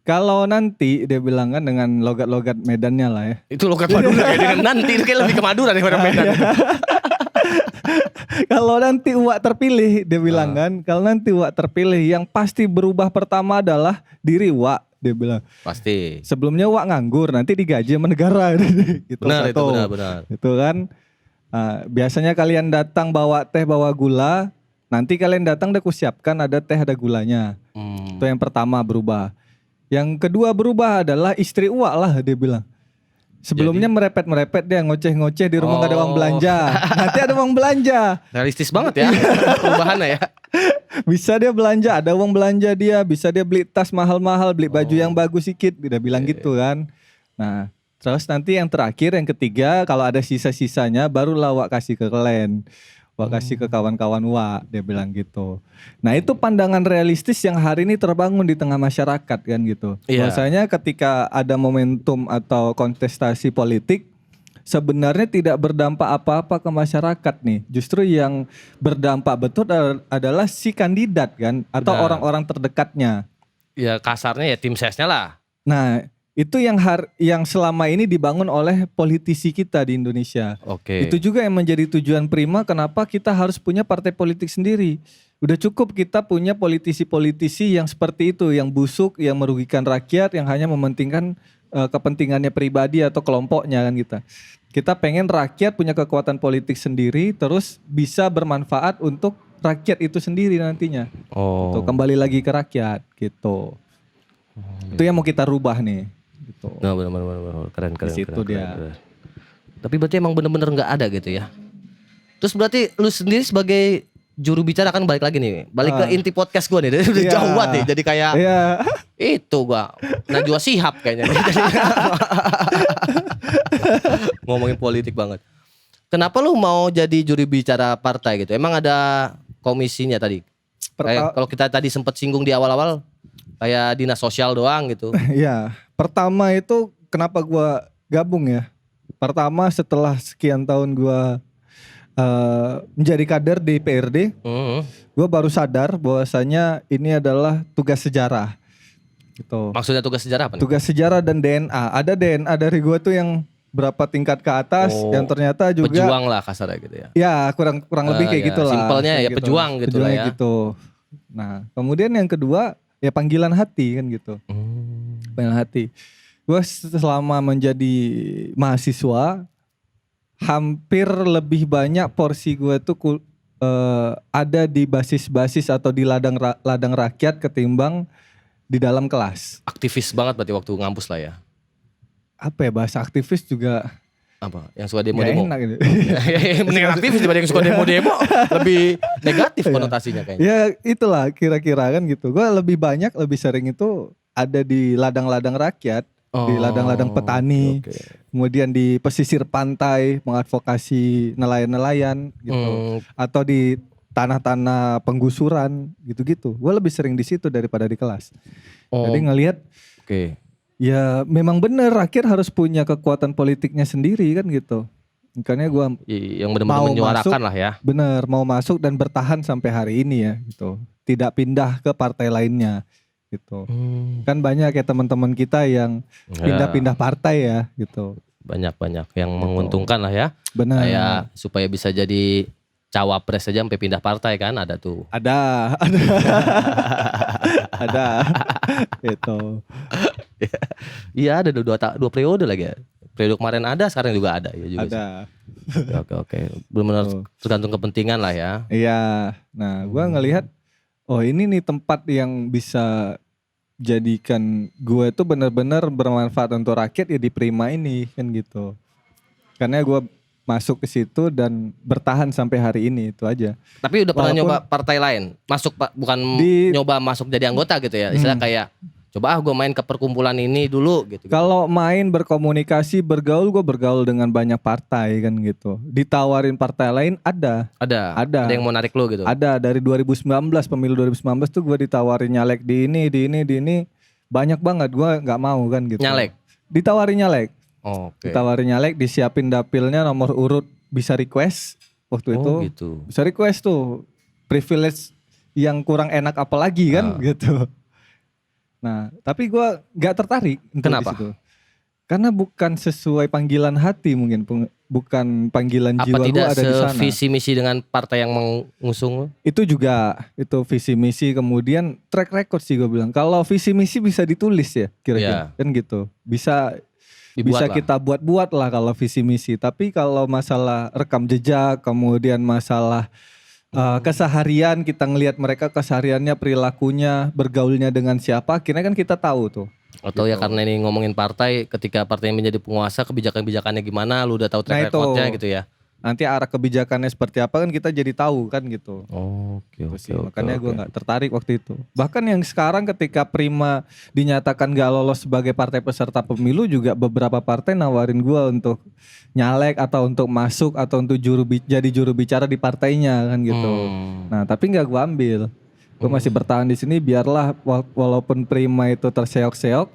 Kalau nanti, dia bilang kan dengan logat-logat Medannya lah ya.
Itu logat Madura kayak dengan nanti itu kayak lebih ke Madura daripada Medan.
Kalau nanti Uwak terpilih, dia bilang kan, kalau nanti Uwak terpilih, yang pasti berubah pertama adalah diri Uwak, dia bilang.
Pasti.
Sebelumnya Uwak nganggur, nanti digaji sama negara. Gitu,
Benar itu
satu.
benar.
Itu kan. Biasanya kalian datang bawa teh, bawa gula, nanti kalian datang udah kusiapkan ada teh, ada gulanya. Itu yang pertama berubah. Yang kedua berubah adalah istri Uwak lah, dia bilang. Sebelumnya merepet-merepet dia ngoceh-ngoceh di rumah gak ada uang belanja. Nanti ada uang belanja.
Realistis banget ya perubahannya ya.
Bisa dia belanja, ada uang belanja dia. Bisa dia beli tas mahal-mahal, beli baju yang bagus sedikit. Dia bilang gitu kan. Nah terus nanti yang terakhir, yang ketiga, kalau ada sisa-sisanya barulah Wak kasih ke kalian. Wak kasih ke kawan-kawan Wak, dia bilang gitu. Nah itu pandangan realistis yang hari ini terbangun di tengah masyarakat kan gitu.
Iya.
Bahwasanya ketika ada momentum atau kontestasi politik, sebenarnya tidak berdampak apa-apa ke masyarakat nih. Justru yang berdampak betul adalah si kandidat kan, atau
Benar.
orang-orang terdekatnya.
Ya kasarnya ya tim sesnya lah.
Nah itu yang selama ini dibangun oleh politisi kita di Indonesia.
Oke.
Itu juga yang menjadi tujuan Prima kenapa kita harus punya partai politik sendiri. Udah cukup kita punya politisi-politisi yang seperti itu, yang busuk, yang merugikan rakyat, yang hanya mementingkan kepentingannya pribadi atau kelompoknya kan kita. Kita pengen rakyat punya kekuatan politik sendiri, terus bisa bermanfaat untuk rakyat itu sendiri nantinya.
Oh.
Tuh, kembali lagi ke rakyat gitu. Itu yang mau kita rubah nih. Gitu.
Nah, benar keren.
Di situ
keren,
dia.
keren. Tapi berarti emang bener-bener nggak ada gitu ya. Terus berarti lu sendiri sebagai juru bicara kan balik lagi nih, balik ke inti podcast gue nih, udah
Iya.
jauh banget nih, jadi kayak
Iya.
itu gua Najwa Shihab kayaknya. Ngomongin politik banget. Kenapa lu mau jadi juri bicara partai gitu? Emang ada komisinya tadi? Kayak kalau kita tadi sempat singgung di awal-awal, kayak dinas sosial doang gitu.
Iya. Pertama itu kenapa gua gabung ya? Pertama setelah sekian tahun gua menjadi kader di PRD, gue baru sadar bahwasanya ini adalah tugas sejarah. Gitu.
Maksudnya tugas sejarah apa nih?
Tugas sejarah dan DNA. Ada DNA dari gue tuh yang berapa tingkat ke atas, yang ternyata juga
pejuang lah kasarnya gitu ya.
Ya kurang lebih kayak
Ya,
gitu lah.
simpelnya ya
gitu.
pejuang gitu lah ya.
Gitu. Nah kemudian yang kedua ya panggilan hati kan gitu. Panggilan hati. Gue selama menjadi mahasiswa, hampir lebih banyak porsi gue tuh ada di basis-basis atau di ladang rakyat ketimbang di dalam kelas.
Aktivis banget berarti waktu ngampus lah ya.
Apa ya, bahasa aktivis juga
Apa? Yang suka
gak
demo-demo.
enak gitu.
Mending aktivis dibanding suka demo-demo. Lebih negatif konotasinya kayaknya.
Ya itulah kira-kira kan gitu. Gue lebih sering itu ada di ladang-ladang rakyat, di ladang-ladang petani.
Oke.
Kemudian di pesisir pantai mengadvokasi nelayan-nelayan gitu, atau di tanah-tanah penggusuran gitu-gitu. Gue lebih sering di situ daripada di kelas. Jadi ngelihat, ya memang bener rakyat harus punya kekuatan politiknya sendiri kan gitu. Makanya gue
yang benar-benar menyuarakan lah ya.
Bener mau masuk dan bertahan sampai hari ini ya gitu. Tidak pindah ke partai lainnya. Gitu. Kan banyak ya teman-teman kita yang pindah-pindah partai ya gitu.
Banyak yang menguntungkan lah ya.
Benar.
Kayak supaya bisa jadi cawapres aja sampai pindah partai kan ada tuh.
Ada. Ada. Itu.
Iya ada dua periode lagi ya. Periode kemarin ada, sekarang juga ada ya juga.
Ada.
Oke. Benar-benar tergantung kepentingan lah ya.
Iya. Nah, gua ngelihat ini nih tempat yang bisa jadikan gue tuh benar-benar bermanfaat untuk rakyat ya di Prima ini kan gitu. Karena gue masuk ke situ dan bertahan sampai hari ini itu aja.
Tapi udah pernah nyoba partai lain? Masuk bukan nyoba masuk jadi anggota gitu ya. Istilah kayak coba gue main ke perkumpulan ini dulu gitu.
Kalau main berkomunikasi bergaul, gue bergaul dengan banyak partai kan gitu. Ditawarin partai lain ada.
Ada yang mau narik lo gitu.
Ada dari 2019 pemilu 2019 tuh gue ditawarin nyalek di ini banyak banget, gue nggak mau kan gitu.
Nyalek.
Ditawarin nyalek.
Oke.
Ditawarin nyalek, disiapin dapilnya nomor urut bisa request waktu itu.
Gitu.
Bisa request tuh privilege yang kurang enak apalagi kan gitu. Nah, tapi gue nggak tertarik.
Kenapa?
Disitu. Karena bukan sesuai panggilan hati mungkin, bukan panggilan
apa
jiwa gue ada di sana.
Apa tidak sevisi misi dengan partai yang mengusung?
Itu juga, itu visi misi kemudian track record sih gue bilang. Kalau visi misi bisa ditulis ya kira-kira kan gitu. Bisa kita buat-buat lah kalau visi misi. Tapi kalau masalah rekam jejak, kemudian masalah keseharian, kita ngelihat mereka kesehariannya, perilakunya, bergaulnya dengan siapa, akhirnya kan kita tahu tuh.
Atau gitu. Ya karena ini ngomongin partai, ketika partai menjadi penguasa, kebijakan-kebijakannya gimana, lu udah tahu track recordnya gitu ya.
Nanti arah kebijakannya seperti apa kan kita jadi tahu kan gitu.
Oke.
Makanya gue gak tertarik waktu itu. Bahkan yang sekarang ketika Prima dinyatakan gak lolos sebagai partai peserta pemilu, juga beberapa partai nawarin gue untuk nyalek atau untuk masuk atau untuk jadi juru bicara di partainya kan gitu. Nah tapi gak gue ambil. Gue masih bertahan di sini, biarlah walaupun Prima itu terseok-seok,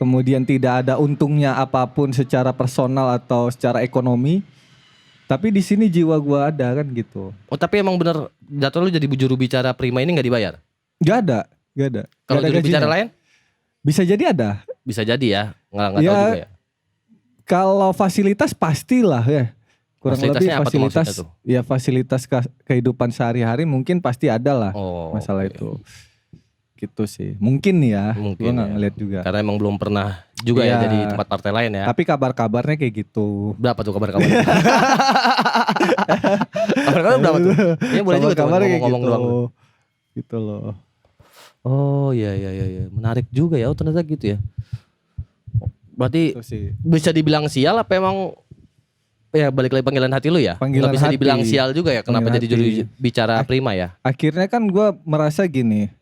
kemudian tidak ada untungnya apapun secara personal atau secara ekonomi. Tapi di sini jiwa gue ada kan gitu.
Oh tapi emang bener jatuh lu jadi juru bicara Prima ini gak dibayar?
Gak ada.
Kalau juru bicara lain?
Bisa jadi ada.
Bisa jadi ya, nggak tahu juga ya.
Kalau fasilitas pastilah ya. Kurang lebih fasilitas. Ya fasilitas kehidupan sehari-hari mungkin pasti ada lah masalah itu. Gitu sih. Mungkin ya. Gue gak ngeliat juga.
Karena emang belum pernah juga ya
Iya.
jadi tempat partai lain ya.
Tapi kabar-kabarnya kayak gitu.
Berapa tuh kabar-kabar? Kabar-kabar berapa tuh? Ini boleh juga tuh
Kabar-kabarnya kayak
ngomong-ngomong
gitu.
doang.
Gitu loh.
Oh iya. Menarik juga ya, ternyata gitu ya. Berarti
Itu sih.
bisa dibilang sial apa emang ya balik lagi panggilan hati lu ya?
Panggilan
Nggak bisa
hati.
dibilang sial juga ya kenapa
Panggilan
jadi juru
hati.
bicara Prima ya?
Akhirnya kan gue merasa gini,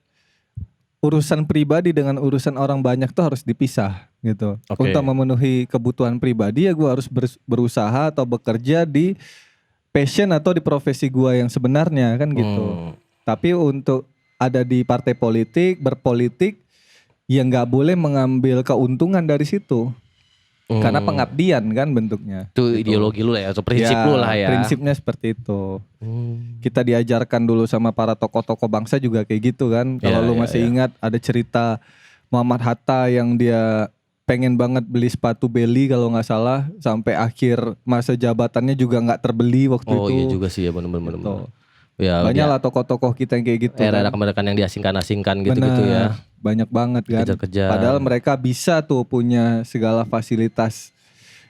urusan pribadi dengan urusan orang banyak tuh harus dipisah gitu.
Oke.
Untuk memenuhi kebutuhan pribadi ya gue harus berusaha atau bekerja di passion atau di profesi gue yang sebenarnya kan gitu. Tapi untuk ada di partai politik, berpolitik, ya nggak boleh mengambil keuntungan dari situ. Karena pengabdian kan bentuknya.
Itu
gitu.
ideologi lu ya atau prinsip
Ya,
lu lah ya.
Prinsipnya seperti itu. Kita diajarkan dulu sama para tokoh-tokoh bangsa juga kayak gitu kan. Kalau lu masih ingat ada cerita Muhammad Hatta yang dia pengen banget beli sepatu Belly kalau nggak salah, sampai akhir masa jabatannya juga nggak terbeli waktu itu.
Oh iya juga sih ya benar-benar.
Gitu.
Ya,
Banyak lah tokoh-tokoh kita yang kayak gitu.
era
kan.
kemerdekaan yang diasingkan gitu-gitu ya.
Banyak banget kan.
Kejar-kejar.
Padahal mereka bisa tuh punya segala fasilitas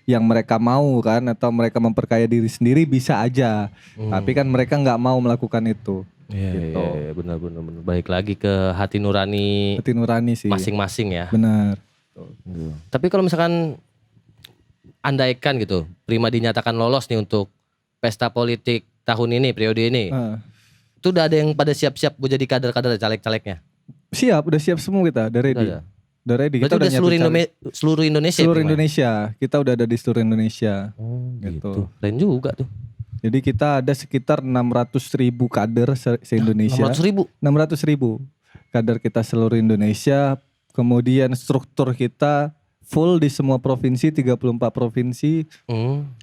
yang mereka mau kan, atau mereka memperkaya diri sendiri bisa aja. Tapi kan mereka nggak mau melakukan itu.
Iya, benar. Balik lagi ke hati nurani
Hati nurani sih.
masing-masing ya.
Benar.
Tapi kalau misalkan andaikan gitu, Prima dinyatakan lolos nih untuk pesta politik tahun ini, periode ini. Itu udah ada yang pada siap-siap buat jadi kader-kader caleg-calegnya.
Siap, udah siap semua kita, udah ready.
Udah.
Udah ready.
Berarti
Kita
udah seluruh,
nyatu
seluruh Indonesia.
seluruh
ya, Prima?
Indonesia. Kita udah ada di seluruh Indonesia.
Oh,
Gitu.
gitu. Keren juga tuh.
Jadi kita ada sekitar 600.000 kader se-Indonesia.
600.000.
600.000 kader kita seluruh Indonesia. Kemudian struktur kita full di semua provinsi, 34 provinsi.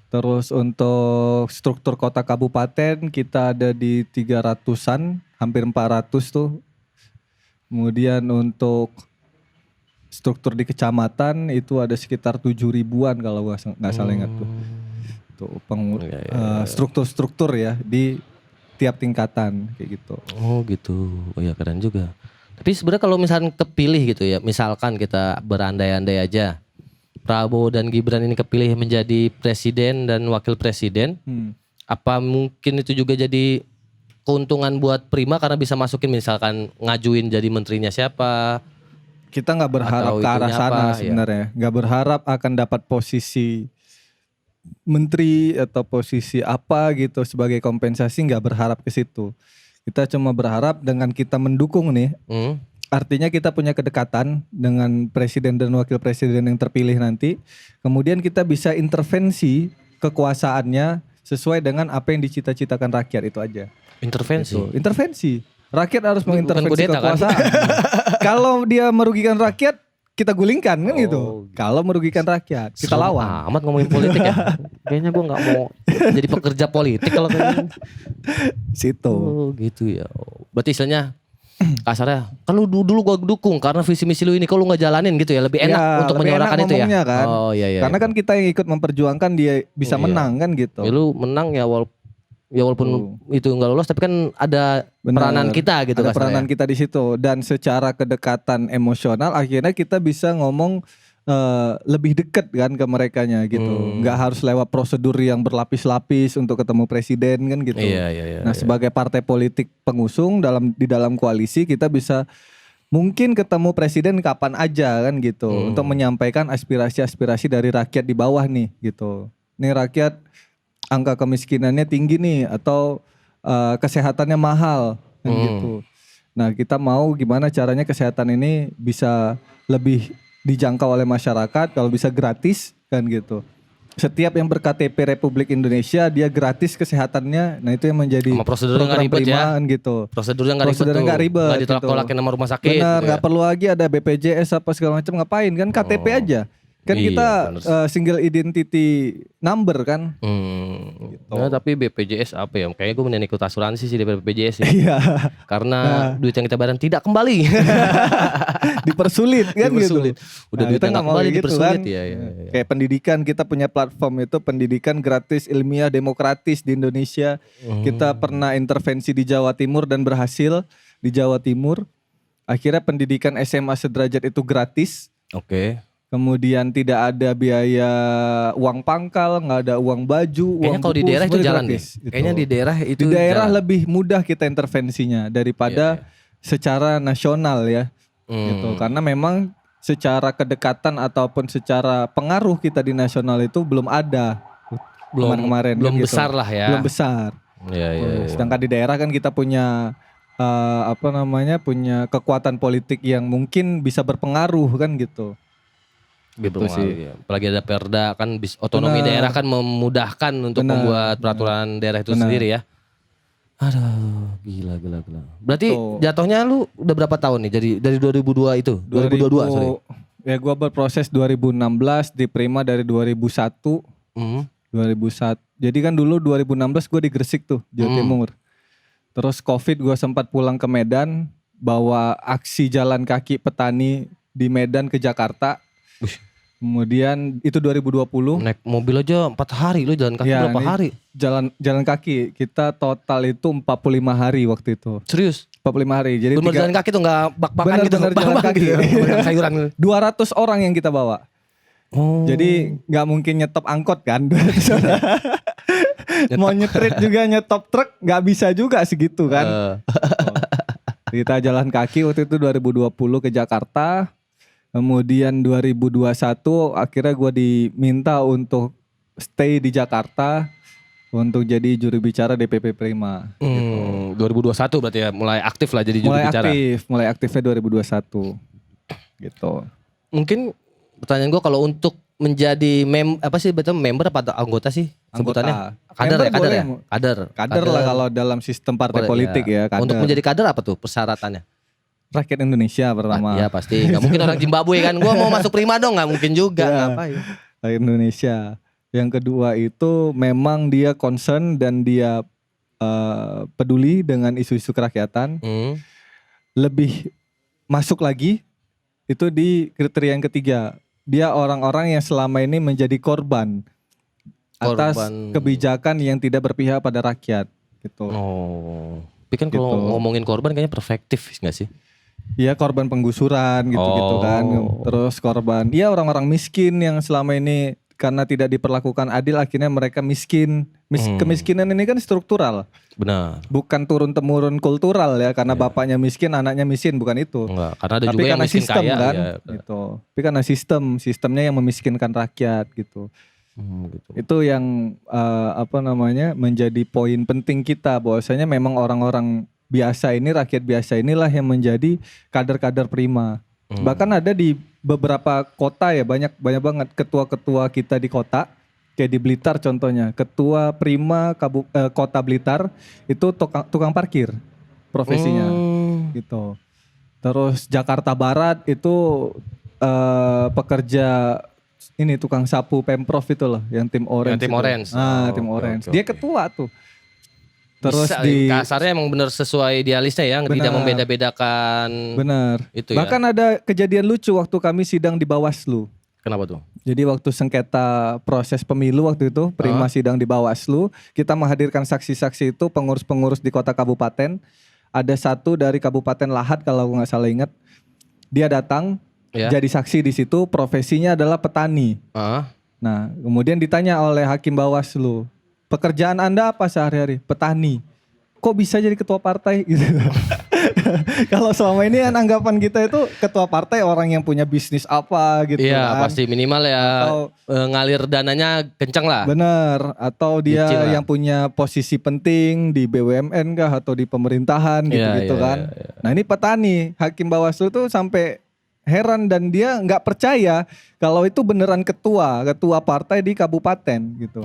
Terus untuk struktur kota kabupaten kita ada di 300-an, hampir 400 tuh. Kemudian untuk struktur di kecamatan itu ada sekitar 7.000-an kalau nggak salah ingat tuh. Tuh struktur-struktur ya di tiap tingkatan kayak gitu.
Oh gitu. Oh ya keren juga. Tapi sebenarnya kalau misalkan kepilih gitu ya, misalkan kita berandai-andai aja, Prabowo dan Gibran ini kepilih menjadi presiden dan wakil presiden, apa mungkin itu juga jadi keuntungan buat Prima karena bisa masukin misalkan ngajuin jadi menterinya siapa?
Kita nggak berharap
Atau
ke arah
itunya
sana
apa,
sebenarnya. Nggak berharap akan dapat posisi menteri atau posisi apa gitu sebagai kompensasi, nggak berharap ke situ. Kita cuma berharap dengan kita mendukung nih, artinya kita punya kedekatan dengan presiden dan wakil presiden yang terpilih nanti. Kemudian kita bisa intervensi kekuasaannya sesuai dengan apa yang dicita-citakan rakyat, itu aja.
Intervensi.
Gitu. Intervensi. Rakyat harus
Bukan
mengintervensi
kudeta, kan?
kekuasaan. Kalau dia merugikan rakyat, kita gulingkan kan gitu. Kalau merugikan rakyat, kita
Serem
lawan.
amat ngomongin politik ya. Kayaknya gue nggak mau jadi pekerja politik kalau kayak
Situ.
Oh gitu ya. Berarti istilahnya kasarnya kan lu dulu gua dukung karena visi misi lu ini kalau lu nggak jalanin gitu ya lebih enak
Ya,
untuk
lebih
menyuarakan
enak
itu ya.
ngomongnya kan.
Oh iya.
Karena kan kita yang ikut memperjuangkan dia bisa
Iya.
menang kan gitu.
Ya, lu menang ya walaupun itu nggak lolos tapi kan ada
Benar.
peranan kita gitu
Ada
kasarnya.
peranan kita di situ, dan secara kedekatan emosional akhirnya kita bisa ngomong lebih dekat kan ke merekanya gitu. Nggak harus lewat prosedur yang berlapis-lapis untuk ketemu presiden kan gitu.
Iya.
Nah, sebagai partai politik pengusung di dalam koalisi, kita bisa mungkin ketemu presiden kapan aja kan gitu, untuk menyampaikan aspirasi-aspirasi dari rakyat di bawah nih gitu. Nih rakyat angka kemiskinannya tinggi nih, atau kesehatannya mahal kan gitu. Nah, kita mau gimana caranya kesehatan ini bisa lebih dijangkau oleh masyarakat, kalau bisa gratis kan gitu. Setiap yang ber-KTP Republik Indonesia dia gratis kesehatannya. Nah, itu yang menjadi
Sama prosedurnya nggak ribet ya.
Prima gitu.
Prosedurnya nggak ribet tuh.
Nggak ribet.
Nggak ditolak-tolakin sama rumah sakit.
Benar,
gitu
nggak perlu lagi ada BPJS apa segala macam, ngapain kan, KTP aja. Kan
Iya,
kita
bener.
single identity number kan.
Nah, tapi BPJS apa ya? Kayaknya gue mending ikut asuransi sih daripada BPJS ya.
Iya.
Karena duit yang kita bayar tidak kembali.
Dipersulit kan
Dipersulit.
gitu.
Udah
Nah,
duitnya
kita
nggak
nggak mau
kembali
gitu
dipersulit
kan.
ya.
Kayak pendidikan, kita punya platform itu pendidikan gratis, ilmiah, demokratis di Indonesia. Kita pernah intervensi di Jawa Timur dan berhasil di Jawa Timur. Akhirnya pendidikan SMA sederajat itu gratis.
Oke.
kemudian tidak ada biaya uang pangkal, nggak ada uang baju,
Kayaknya
uang
kalau di
buku,
daerah itu
semuanya
jalan deh.
gratis, gitu.
Kayaknya di daerah itu
Di daerah
jalan.
lebih mudah kita intervensinya daripada secara nasional ya, gitu. Karena memang secara kedekatan ataupun secara pengaruh kita di nasional itu belum ada kemarin-kemarin
belum
kan gitu.
besar lah ya.
Belum besar.
Iya, iya, iya.
Sedangkan di daerah kan kita punya punya kekuatan politik yang mungkin bisa berpengaruh kan gitu. Gitu sih.
Ya. Apalagi ada perda kan otonomi
Benar.
daerah kan memudahkan untuk
Benar,
membuat peraturan daerah itu
Benar.
sendiri ya. Aduh, gila. Berarti
Betul.
jatuhnya lu udah berapa tahun nih? Jadi dari 2002 itu? 2022 sorry.
Ya gua berproses 2016, diterima dari 2001. 2001. Jadi kan dulu 2016 gue di Gresik tuh, Jawa Timur. Terus Covid gue sempat pulang ke Medan, bawa aksi jalan kaki petani di Medan ke Jakarta. Kemudian itu 2020.
Naik mobil aja 4 hari, lu jalan kaki
Ya,
berapa
ini
hari?
Jalan kaki kita total itu 45 hari waktu itu.
Serius?
45 hari. Jadi
Bener jalan kaki tuh gak bak-bakan gitu?
Bener jalan
bak-bak
kaki.
gitu, bak-bak sayuran gitu.
200 orang yang kita bawa.
Oh.
Jadi nggak mungkin nyetop angkot kan. Mau nyetrit juga nyetop truk nggak bisa juga segitu kan. Kita jalan kaki waktu itu 2020 ke Jakarta. Kemudian 2021 akhirnya gue diminta untuk stay di Jakarta untuk jadi juru bicara DPP Prima.
2021 berarti ya mulai aktif lah jadi juru bicara.
Mulai aktifnya 2021 gitu.
Mungkin pertanyaan gue kalau untuk menjadi member apa anggota sih sebutannya? Kader ya? Kader
lah kalau dalam sistem partai politik ya. Kader.
Untuk menjadi kader apa tuh persyaratannya?
Rakyat Indonesia pertama.
Iya pasti, gak mungkin orang Zimbabwe kan. Gue mau masuk Prima dong, gak mungkin juga. Ngapain?
Rakyat Indonesia. Yang kedua itu memang dia concern dan dia peduli dengan isu-isu kerakyatan. Lebih masuk lagi itu di kriteria yang ketiga. Dia orang-orang yang selama ini menjadi korban atas kebijakan yang tidak berpihak pada rakyat gitu.
Tapi kan kalau ngomongin korban kayaknya perfektif gak sih?
Iya, korban penggusuran gitu-gitu kan. Terus korban dia orang-orang miskin yang selama ini karena tidak diperlakukan adil akhirnya mereka miskin. Kemiskinan ini kan struktural.
Benar.
Bukan turun-temurun kultural ya, karena bapaknya miskin, anaknya miskin, bukan itu.
Enggak, karena ada
tapi
juga yang
karena
miskin
sistem
kaya
kan,
ya.
gitu. Tapi karena sistemnya yang memiskinkan rakyat gitu.
Gitu.
Itu yang menjadi poin penting kita, bahwasanya memang orang-orang biasa ini, rakyat biasa inilah yang menjadi kader-kader Prima. Bahkan ada di beberapa kota ya, banyak banget ketua-ketua kita di kota. Kayak di Blitar contohnya, ketua Prima Kota Blitar itu tukang parkir profesinya gitu. Terus Jakarta Barat itu pekerja ini tukang sapu Pemprov itu loh, yang tim Orange.
Yang tim Orange.
Tim Orange. Dia ketua tuh. Terus
kasarnya emang bener sesuai idealisnya ya, tidak membeda-bedakan.
Bener.
Itu
bahkan
ya.
ada kejadian lucu waktu kami sidang di Bawaslu.
Kenapa tuh?
Jadi waktu sengketa proses pemilu waktu itu, Prima sidang di Bawaslu, kita menghadirkan saksi-saksi itu pengurus-pengurus di kota kabupaten. Ada satu dari Kabupaten Lahat kalau nggak salah ingat, dia datang jadi saksi di situ, profesinya adalah petani. Nah, kemudian ditanya oleh Hakim Bawaslu, pekerjaan Anda apa sehari-hari? Petani. Kok bisa jadi ketua partai gitu. Kalau selama ini kan anggapan kita itu ketua partai orang yang punya bisnis apa gitu.
Iya,
kan.
pasti minimal ya ngalir dananya kencang lah.
Bener, atau dia yang punya posisi penting di BUMN kah atau di pemerintahan gitu-gitu kan. Nah, ini petani, Hakim Bawaslu tuh sampai heran dan dia nggak percaya kalau itu beneran ketua partai di kabupaten gitu.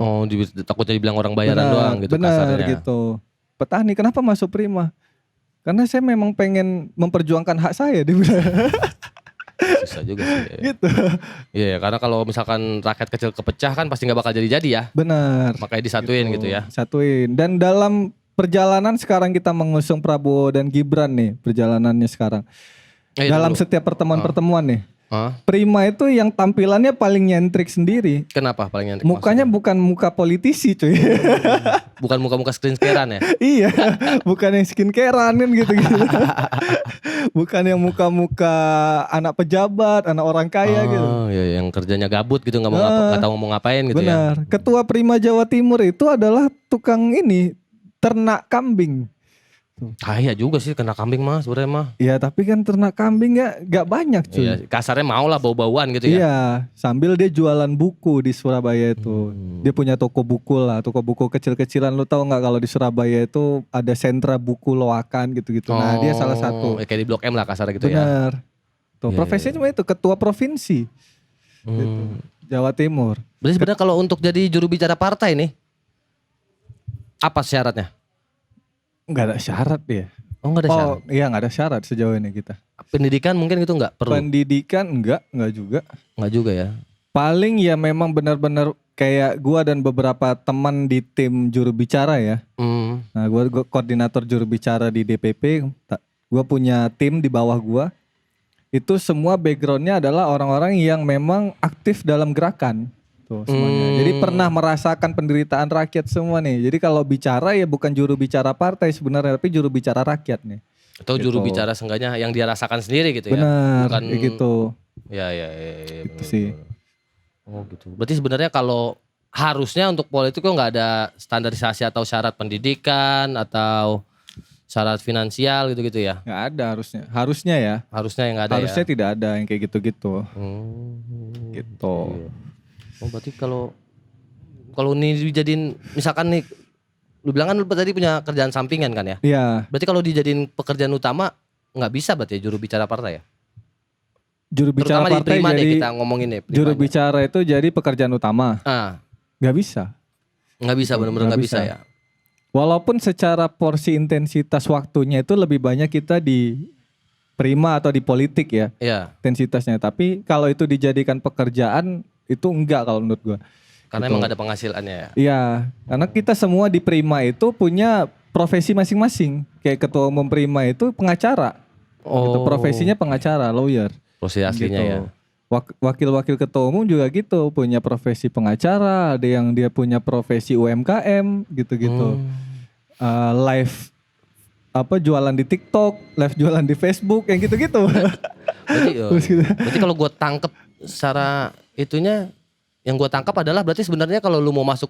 Takutnya dibilang orang bayaran doang gitu kasarnya.
Bener gitu. Petani kenapa masuk Prima? Karena saya memang pengen memperjuangkan hak saya, dia bilang.
Susah juga sih.
Gitu.
Iya, karena kalau misalkan rakyat kecil kepecah kan pasti nggak bakal jadi ya.
Benar.
Makanya disatuin gitu ya.
Satuin. Dan dalam perjalanan sekarang kita mengusung Prabowo dan Gibran nih perjalanannya sekarang. Dalam setiap pertemuan-pertemuan nih.
Hah?
Prima itu yang tampilannya paling nyentrik sendiri.
Kenapa paling nyentrik?
Mukanya
maksudnya?
bukan muka politisi cuy.
Bukan muka-muka screen-scarean ya?
Iya, bukan yang skincarean kan gitu-gitu. Bukan yang muka-muka anak pejabat, anak orang kaya gitu.
Oh iya, yang kerjanya gabut gitu, nggak tahu mau ngapain gitu ya?
Benar. Ketua Prima Jawa Timur itu adalah tukang ini ternak kambing.
Kaya juga sih kena kambing mah sebenarnya mah.
Iya, tapi kan ternak kambing gak banyak cuy.
Iya, kasarnya mau lah bau-bauan gitu ya.
Iya, sambil dia jualan buku di Surabaya itu. Dia punya toko buku lah, toko buku kecil-kecilan. Lu tahu nggak kalau di Surabaya itu ada sentra buku loakan gitu-gitu. Nah, dia salah satu.
Kayak di Blok M lah kasarnya gitu ya.
Benar. Tuh,
Iya,
profesinya cuma itu, ketua provinsi gitu, Jawa Timur.
Berarti sebenarnya kalau untuk jadi juru bicara partai nih, apa syaratnya?
Nggak ada syarat ya.
Oh nggak ada syarat.
Iya nggak ada syarat sejauh ini kita.
Pendidikan mungkin gitu nggak perlu?
Pendidikan enggak juga.
Nggak juga ya.
Paling ya memang benar-benar kayak gua dan beberapa teman di tim juru bicara ya. Nah, gua koordinator juru bicara di DPP. Gua punya tim di bawah gua. Itu semua backgroundnya adalah orang-orang yang memang aktif dalam gerakan. Tuh semuanya. Jadi pernah merasakan penderitaan rakyat semua nih. Jadi kalau bicara ya bukan juru bicara partai sebenarnya, tapi juru bicara rakyat nih.
Atau juru bicara seenggaknya yang dia rasakan sendiri gitu ya.
Benar,
Bukan
kayak gitu.
Ya.
Gitu sih.
Oh gitu. Berarti sebenarnya kalau harusnya untuk politik kok nggak ada standarisasi atau syarat pendidikan atau syarat finansial gitu-gitu ya?
Nggak ada harusnya. Harusnya ya.
Harusnya yang nggak ada
Harusnya
ya?
tidak ada yang kayak gitu-gitu. Gitu.
Iya. Oh berarti kalau ini dijadiin misalkan nih, lu bilang kan lu tadi punya kerjaan sampingan kan ya?
Iya.
Berarti kalau dijadiin pekerjaan utama nggak bisa berarti ya juru bicara partai ya?
Juru bicara
Terutama di
partai
Prima deh
jadi
kita ngomongin deh.
juru bicara itu jadi pekerjaan utama. Nggak bisa.
Nggak bisa, benar-benar nggak bisa ya.
Walaupun secara porsi intensitas waktunya itu lebih banyak kita di Prima atau di politik ya.
Iya.
Intensitasnya. Tapi kalau itu dijadikan pekerjaan itu enggak kalau menurut gua.
Karena
Gitu.
emang gak ada penghasilannya ya.
Iya, karena kita semua di Prima itu punya profesi masing-masing. Kayak ketua umum Prima itu pengacara. Gitu, profesinya pengacara, lawyer.
Proses aslinya
Gitu.
ya.
Wakil-wakil ketua umum juga gitu, punya profesi pengacara, ada yang dia punya profesi UMKM gitu-gitu. Live jualan di TikTok, live jualan di Facebook, yang gitu-gitu.
Berarti kalau gue tangkep secara itunya, yang gue tangkap adalah berarti sebenarnya kalau lu mau masuk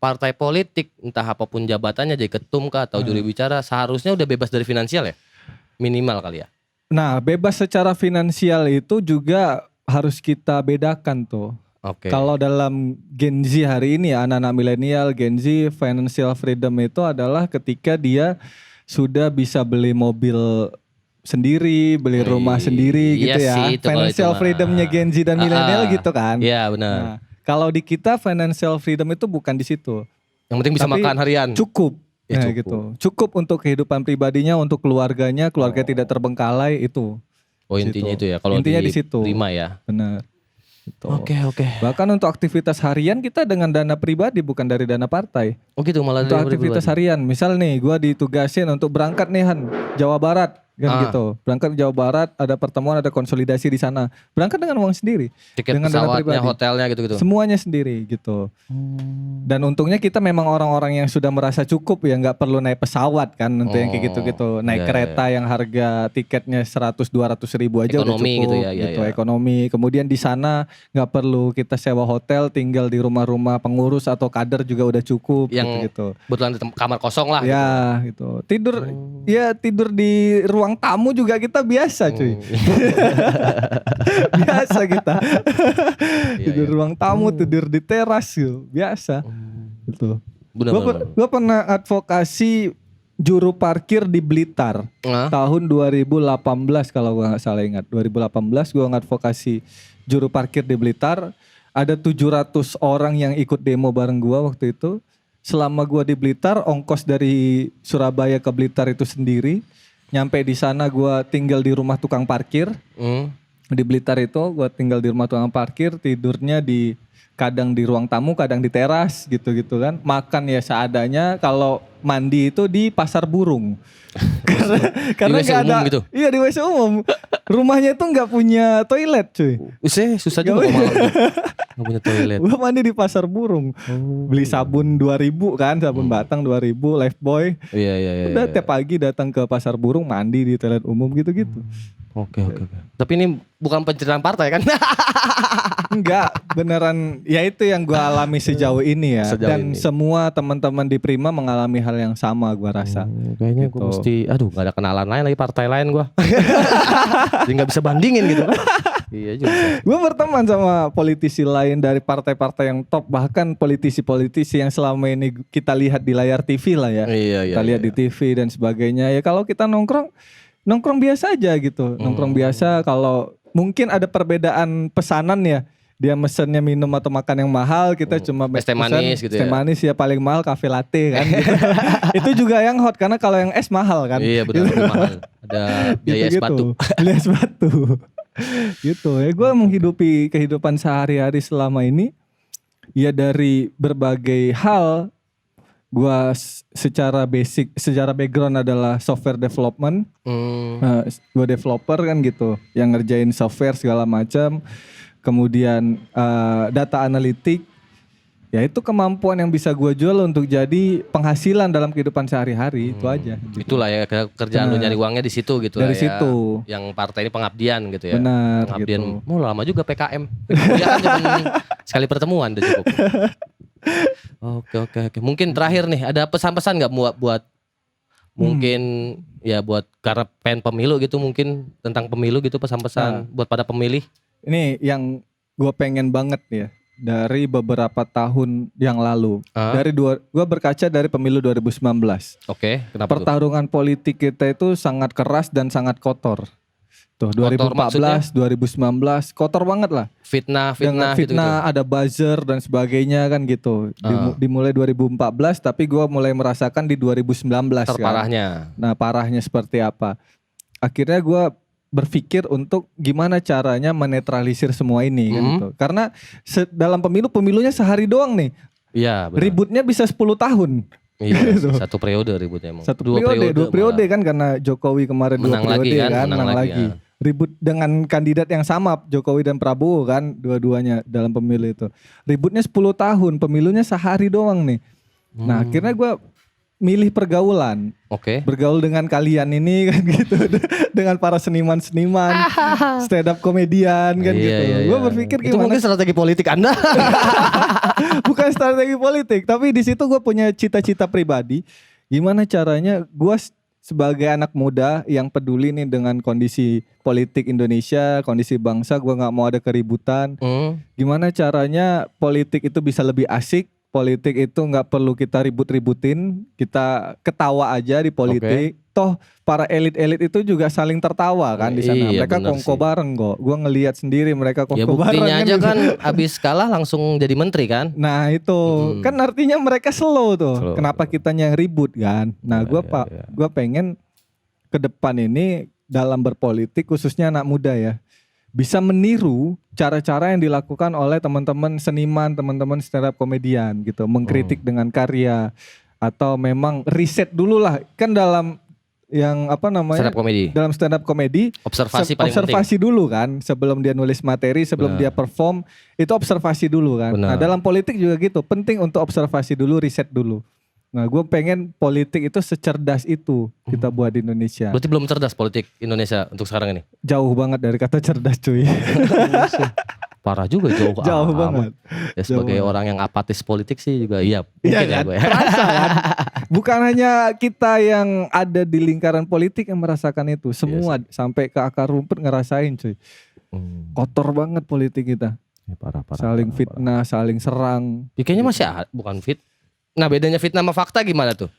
partai politik, entah apapun jabatannya, jadi ketum kah atau juru bicara, seharusnya udah bebas dari finansial ya, minimal kali ya.
Nah, bebas secara finansial itu juga harus kita bedakan tuh.
Oke.
Kalau dalam Gen Z hari ini ya, anak-anak milenial, Gen Z, financial freedom itu adalah ketika dia sudah bisa beli mobil sendiri, beli rumah sendiri gitu ya.
Sih,
Financial freedomnya Gen Z dan milenial gitu kan.
Iya benar.
Nah, kalau di kita financial freedom itu bukan di situ.
Yang penting bisa
Tapi
makan harian.
Cukup.
Ya,
Nah,
cukup.
gitu. Cukup untuk kehidupan pribadinya, untuk keluarganya, keluarga tidak terbengkalai itu.
Oh intinya
Situ.
itu ya. Kalau
Intinya di situ.
Prima ya.
Benar. Gitu.
Oke.
Bahkan untuk aktivitas harian kita dengan dana pribadi bukan dari dana partai.
Oh gitu malah
Untuk
dari
aktivitas
pribadi.
harian, misal nih gue ditugasin untuk berangkat nih Han, Jawa Barat kan gitu. Berangkat ke Jawa Barat, ada pertemuan, ada konsolidasi di sana. Berangkat dengan uang sendiri.
Tiket
dengan dana
pesawatnya,
pribadi.
hotelnya gitu-gitu.
Semuanya sendiri gitu. Dan untungnya kita memang orang-orang yang sudah merasa cukup ya, nggak perlu naik pesawat kan untuk yang kayak gitu-gitu. Naik kereta yang harga tiketnya 100-200 ribu aja
Ekonomi
udah cukup
gitu ya,
gitu. Ekonomi. Kemudian di sana nggak perlu kita sewa hotel, tinggal di rumah-rumah pengurus atau kader juga udah cukup
Yang
gitu.
kebetulan di kamar kosong lah.
Ya gitu. Tidur ya tidur di ruang tamu juga kita biasa cuy. Biasa kita. Tidur di ruang tamu, tidur di teras gitu. Biasa. Gitu.
Benar.
Gue pernah advokasi juru parkir di Blitar tahun 2018 kalau gue nggak salah ingat. 2018 gue ngadvokasi juru parkir di Blitar. Ada 700 orang yang ikut demo bareng gue waktu itu. Selama gue di Blitar, ongkos dari Surabaya ke Blitar itu sendiri. Nyampe di sana gue tinggal di rumah tukang parkir. Di Blitar itu gue tinggal di rumah tukang parkir, tidurnya di kadang di ruang tamu, kadang di teras gitu-gitu kan. Makan ya seadanya, kalau mandi itu di pasar burung. Karena
WC
nggak ada
umum gitu?
Iya di WC umum. Rumahnya tuh nggak punya toilet cuy.
Susah juga ngomong. Gak punya toilet.
Gua mandi di pasar burung. Beli sabun 2.000 kan, sabun batang 2.000, Lifebuy.
Iya.
Udah tiap pagi datang ke pasar burung, mandi di toilet umum gitu-gitu.
Oke. Tapi ini bukan penceritaan partai kan?
Enggak, beneran ya itu yang gua alami sejauh ini ya. Dan semua teman-teman di Prima mengalami hal yang sama gua rasa.
Kayaknya
gitu.
gua mesti gak ada kenalan lain lagi, partai lain gua. Jadi gak bisa bandingin gitu kan. Iya juga.
Gue berteman sama politisi lain dari partai-partai yang top, bahkan politisi-politisi yang selama ini kita lihat di layar TV lah ya.
Iya.
Kita lihat di TV dan sebagainya. Ya kalau kita nongkrong biasa aja gitu. Nongkrong biasa, kalau mungkin ada perbedaan pesanan ya. Dia mesennya minum atau makan yang mahal, kita cuma
es teh manis gitu ya.
Es teh manis ya paling mahal cafe latte kan gitu. Itu juga yang hot karena kalau yang es mahal kan.
Iya benar, lebih mahal. Ada biaya es batu.
Biaya es batu. Gitu ya, gue menghidupi kehidupan sehari-hari selama ini ya dari berbagai hal. Gue secara background adalah software development. Gue developer kan gitu, yang ngerjain software segala macam. Kemudian data analitik, ya itu kemampuan yang bisa gue jual untuk jadi penghasilan dalam kehidupan sehari-hari. Itu aja gitu.
Itulah ya kerjaan lu nyari uangnya di situ gitu.
Dari
ya.
Situ.
Yang partai ini pengabdian gitu ya.
Benar.
Pengabdian
Gitu.
lama juga PKM. Ya kan cuma sekali pertemuan udah cukup. Oke. Mungkin terakhir nih, ada pesan-pesan nggak buat mungkin ya buat karena pengen pemilu gitu, mungkin tentang pemilu gitu, pesan-pesan buat pada pemilih.
Ini yang gue pengen banget ya dari beberapa tahun yang lalu. Gue berkaca dari pemilu 2019.
Oke, kenapa
pertarungan politik kita itu sangat keras dan sangat kotor. Tuh 2014, 2019 kotor banget lah.
Fitnah
gitu. Ada buzzer dan sebagainya kan gitu. Dimulai 2014 tapi gue mulai merasakan di 2019
terparahnya.
Kan. Nah parahnya seperti apa. Akhirnya gue berpikir untuk gimana caranya menetralisir semua ini kan gitu. Karena dalam pemilunya sehari doang nih.
Iya benar.
Ributnya bisa 10 tahun.
Iya, satu periode ributnya emang.
Dua periode kan karena Jokowi kemarin
menang
2 periode
lagi
kan, menang lagi. Ya. Ribut dengan kandidat yang sama, Jokowi dan Prabowo kan, dua-duanya dalam pemilu itu. Ributnya 10 tahun, pemilunya sehari doang nih. Nah, akhirnya gue milih pergaulan.
Oke.
Bergaul dengan kalian ini kan gitu. Dengan para seniman-seniman, stand up komedian kan gitu. Gue berpikir gimana.
Itu mungkin strategi politik Anda.
Bukan strategi politik, tapi di situ gue punya cita-cita pribadi. Gimana caranya gue sebagai anak muda yang peduli nih dengan kondisi politik Indonesia, kondisi bangsa, gue nggak mau ada keributan. Gimana caranya politik itu bisa lebih asik? Politik itu nggak perlu kita ribut-ributin, kita ketawa aja di politik. Toh para elit-elit itu juga saling tertawa kan di sana. Mereka kongko bareng kok. Gua ngelihat sendiri mereka kongko bareng.
Ya buktinya aja kan abis kalah langsung jadi menteri kan.
Nah itu kan artinya mereka slow tuh. Kenapa kitanya yang ribut kan? Nah gua pengen ke depan ini dalam berpolitik khususnya anak muda ya, bisa meniru cara-cara yang dilakukan oleh teman-teman seniman, teman-teman stand up komedian gitu, mengkritik dengan karya atau memang riset dulu lah kan dalam yang apa namanya
stand up comedy.
Dalam stand up comedy observasi dulu kan sebelum dia nulis materi, sebelum dia perform itu observasi dulu kan. Nah dalam politik juga gitu, penting untuk observasi dulu, riset dulu. Nah gue pengen politik itu secerdas itu kita buat di Indonesia.
Berarti belum cerdas politik Indonesia untuk sekarang ini?
Jauh banget dari kata cerdas cuy.
Parah juga,
jauh banget.
Ya sebagai orang yang apatis politik sih juga iya mungkin ya gue ya.
Terasa kan? Bukan hanya kita yang ada di lingkaran politik yang merasakan itu, semua sampai ke akar rumput ngerasain cuy. Kotor banget politik kita.
Ya, parah.
Saling fitnah, saling serang.
Kayaknya masih bukan fit. Nah bedanya fitnah sama fakta gimana tuh?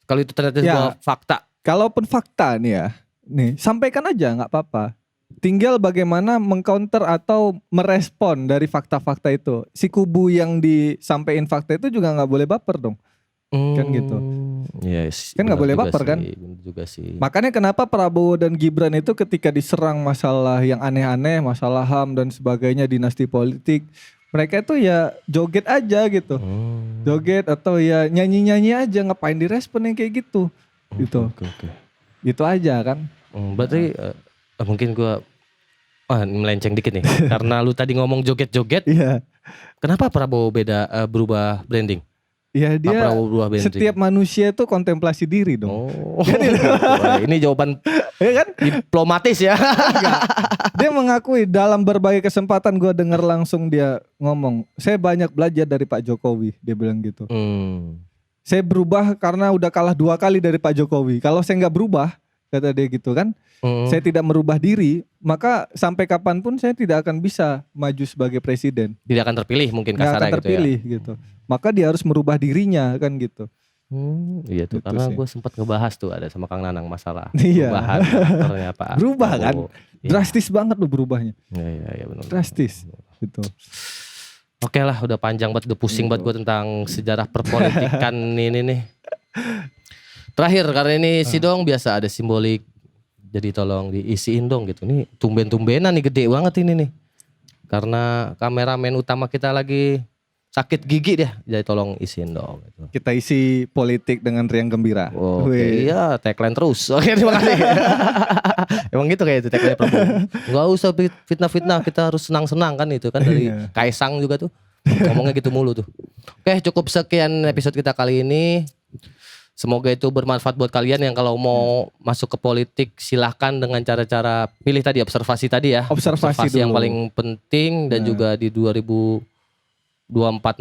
Kalau itu ternyata sebuah fakta.
Kalaupun fakta nih ya, nih sampaikan aja nggak apa-apa. Tinggal bagaimana mengcounter atau merespon dari fakta-fakta itu. Si kubu yang disampaikan fakta itu juga nggak boleh baper dong. Kan gitu.
Yes,
kan nggak boleh baper
sih,
kan.
Bener juga sih.
Makanya kenapa Prabowo dan Gibran itu ketika diserang masalah yang aneh-aneh, masalah HAM dan sebagainya, dinasti politik, mereka itu ya joget aja gitu. Joget atau ya nyanyi-nyanyi aja, ngapain direspon yang kayak gitu. Gitu.
Oke.
Gitu aja kan.
Berarti Mungkin gue melenceng dikit nih. Karena lu tadi ngomong joget-joget.
Iya.
Kenapa Prabowo berubah branding?
Ya
Pak
dia
Prabowo berubah branding.
setiap manusia itu kontemplasi diri dong.
Oh, ini jawaban
Ya kan?
diplomatis ya.
Enggak. Dia mengakui dalam berbagai kesempatan gue dengar langsung dia ngomong, saya banyak belajar dari Pak Jokowi, dia bilang gitu. Saya berubah karena udah kalah 2 kali dari Pak Jokowi. Kalau saya nggak berubah, kata dia gitu kan, saya tidak merubah diri, maka sampai kapanpun saya tidak akan bisa maju sebagai presiden.
Tidak akan terpilih mungkin
Nggak akan
kasarnya
terpilih gitu. Maka dia harus merubah dirinya kan gitu.
Iya tuh,
Gitu
karena
sih.
gue sempat ngebahas tuh ada sama Kang Nanang masalah
Iya.
perubahan karakternya Pak.
Berubah kan?
Prabowo. Iya.
Drastis banget loh berubahnya.
Iya benar.
Drastis gitu.
Oke lah, udah panjang banget, udah pusing banget gue tentang sejarah perpolitikan ini nih. Terakhir, karena ini sidong biasa ada simbolik, jadi tolong diisiin dong gitu. Nih tumben-tumbenan nih, gede banget ini nih. Karena kameramen utama kita lagi sakit gigi dia, jadi tolong isiin dong gitu.
Kita isi politik dengan riang gembira.
Oke, iya tagline terus. Oke, terima kasih. Emang gitu kayak itu tagline Prabowo. Enggak usah fitnah-fitnah, kita harus senang-senang kan itu kan dari
Iya.
Kaisang juga tuh. Ngomongnya gitu mulu tuh. Oke, cukup sekian episode kita kali ini. Semoga itu bermanfaat buat kalian yang kalau mau masuk ke politik silahkan dengan cara-cara pilih tadi, observasi tadi ya.
Observasi
yang
dulu.
paling penting dan juga di 2024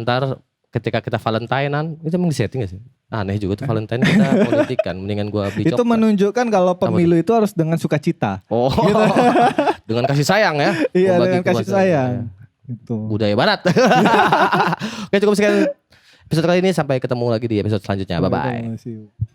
ntar ketika kita Valentinean, itu emang disetting gak sih? Aneh juga tuh Valentine kita politik kan, mendingan gua beli
Itu
coklat.
menunjukkan kalau pemilu itu harus dengan sukacita.
Oh, dengan kasih sayang ya.
Iya,
Membagi
dengan kasih
kekuasaan.
sayang. Gitu.
Budaya barat. Oke, cukup sekian episode kali ini, sampai ketemu lagi di episode selanjutnya. Bye bye.
Terima kasih.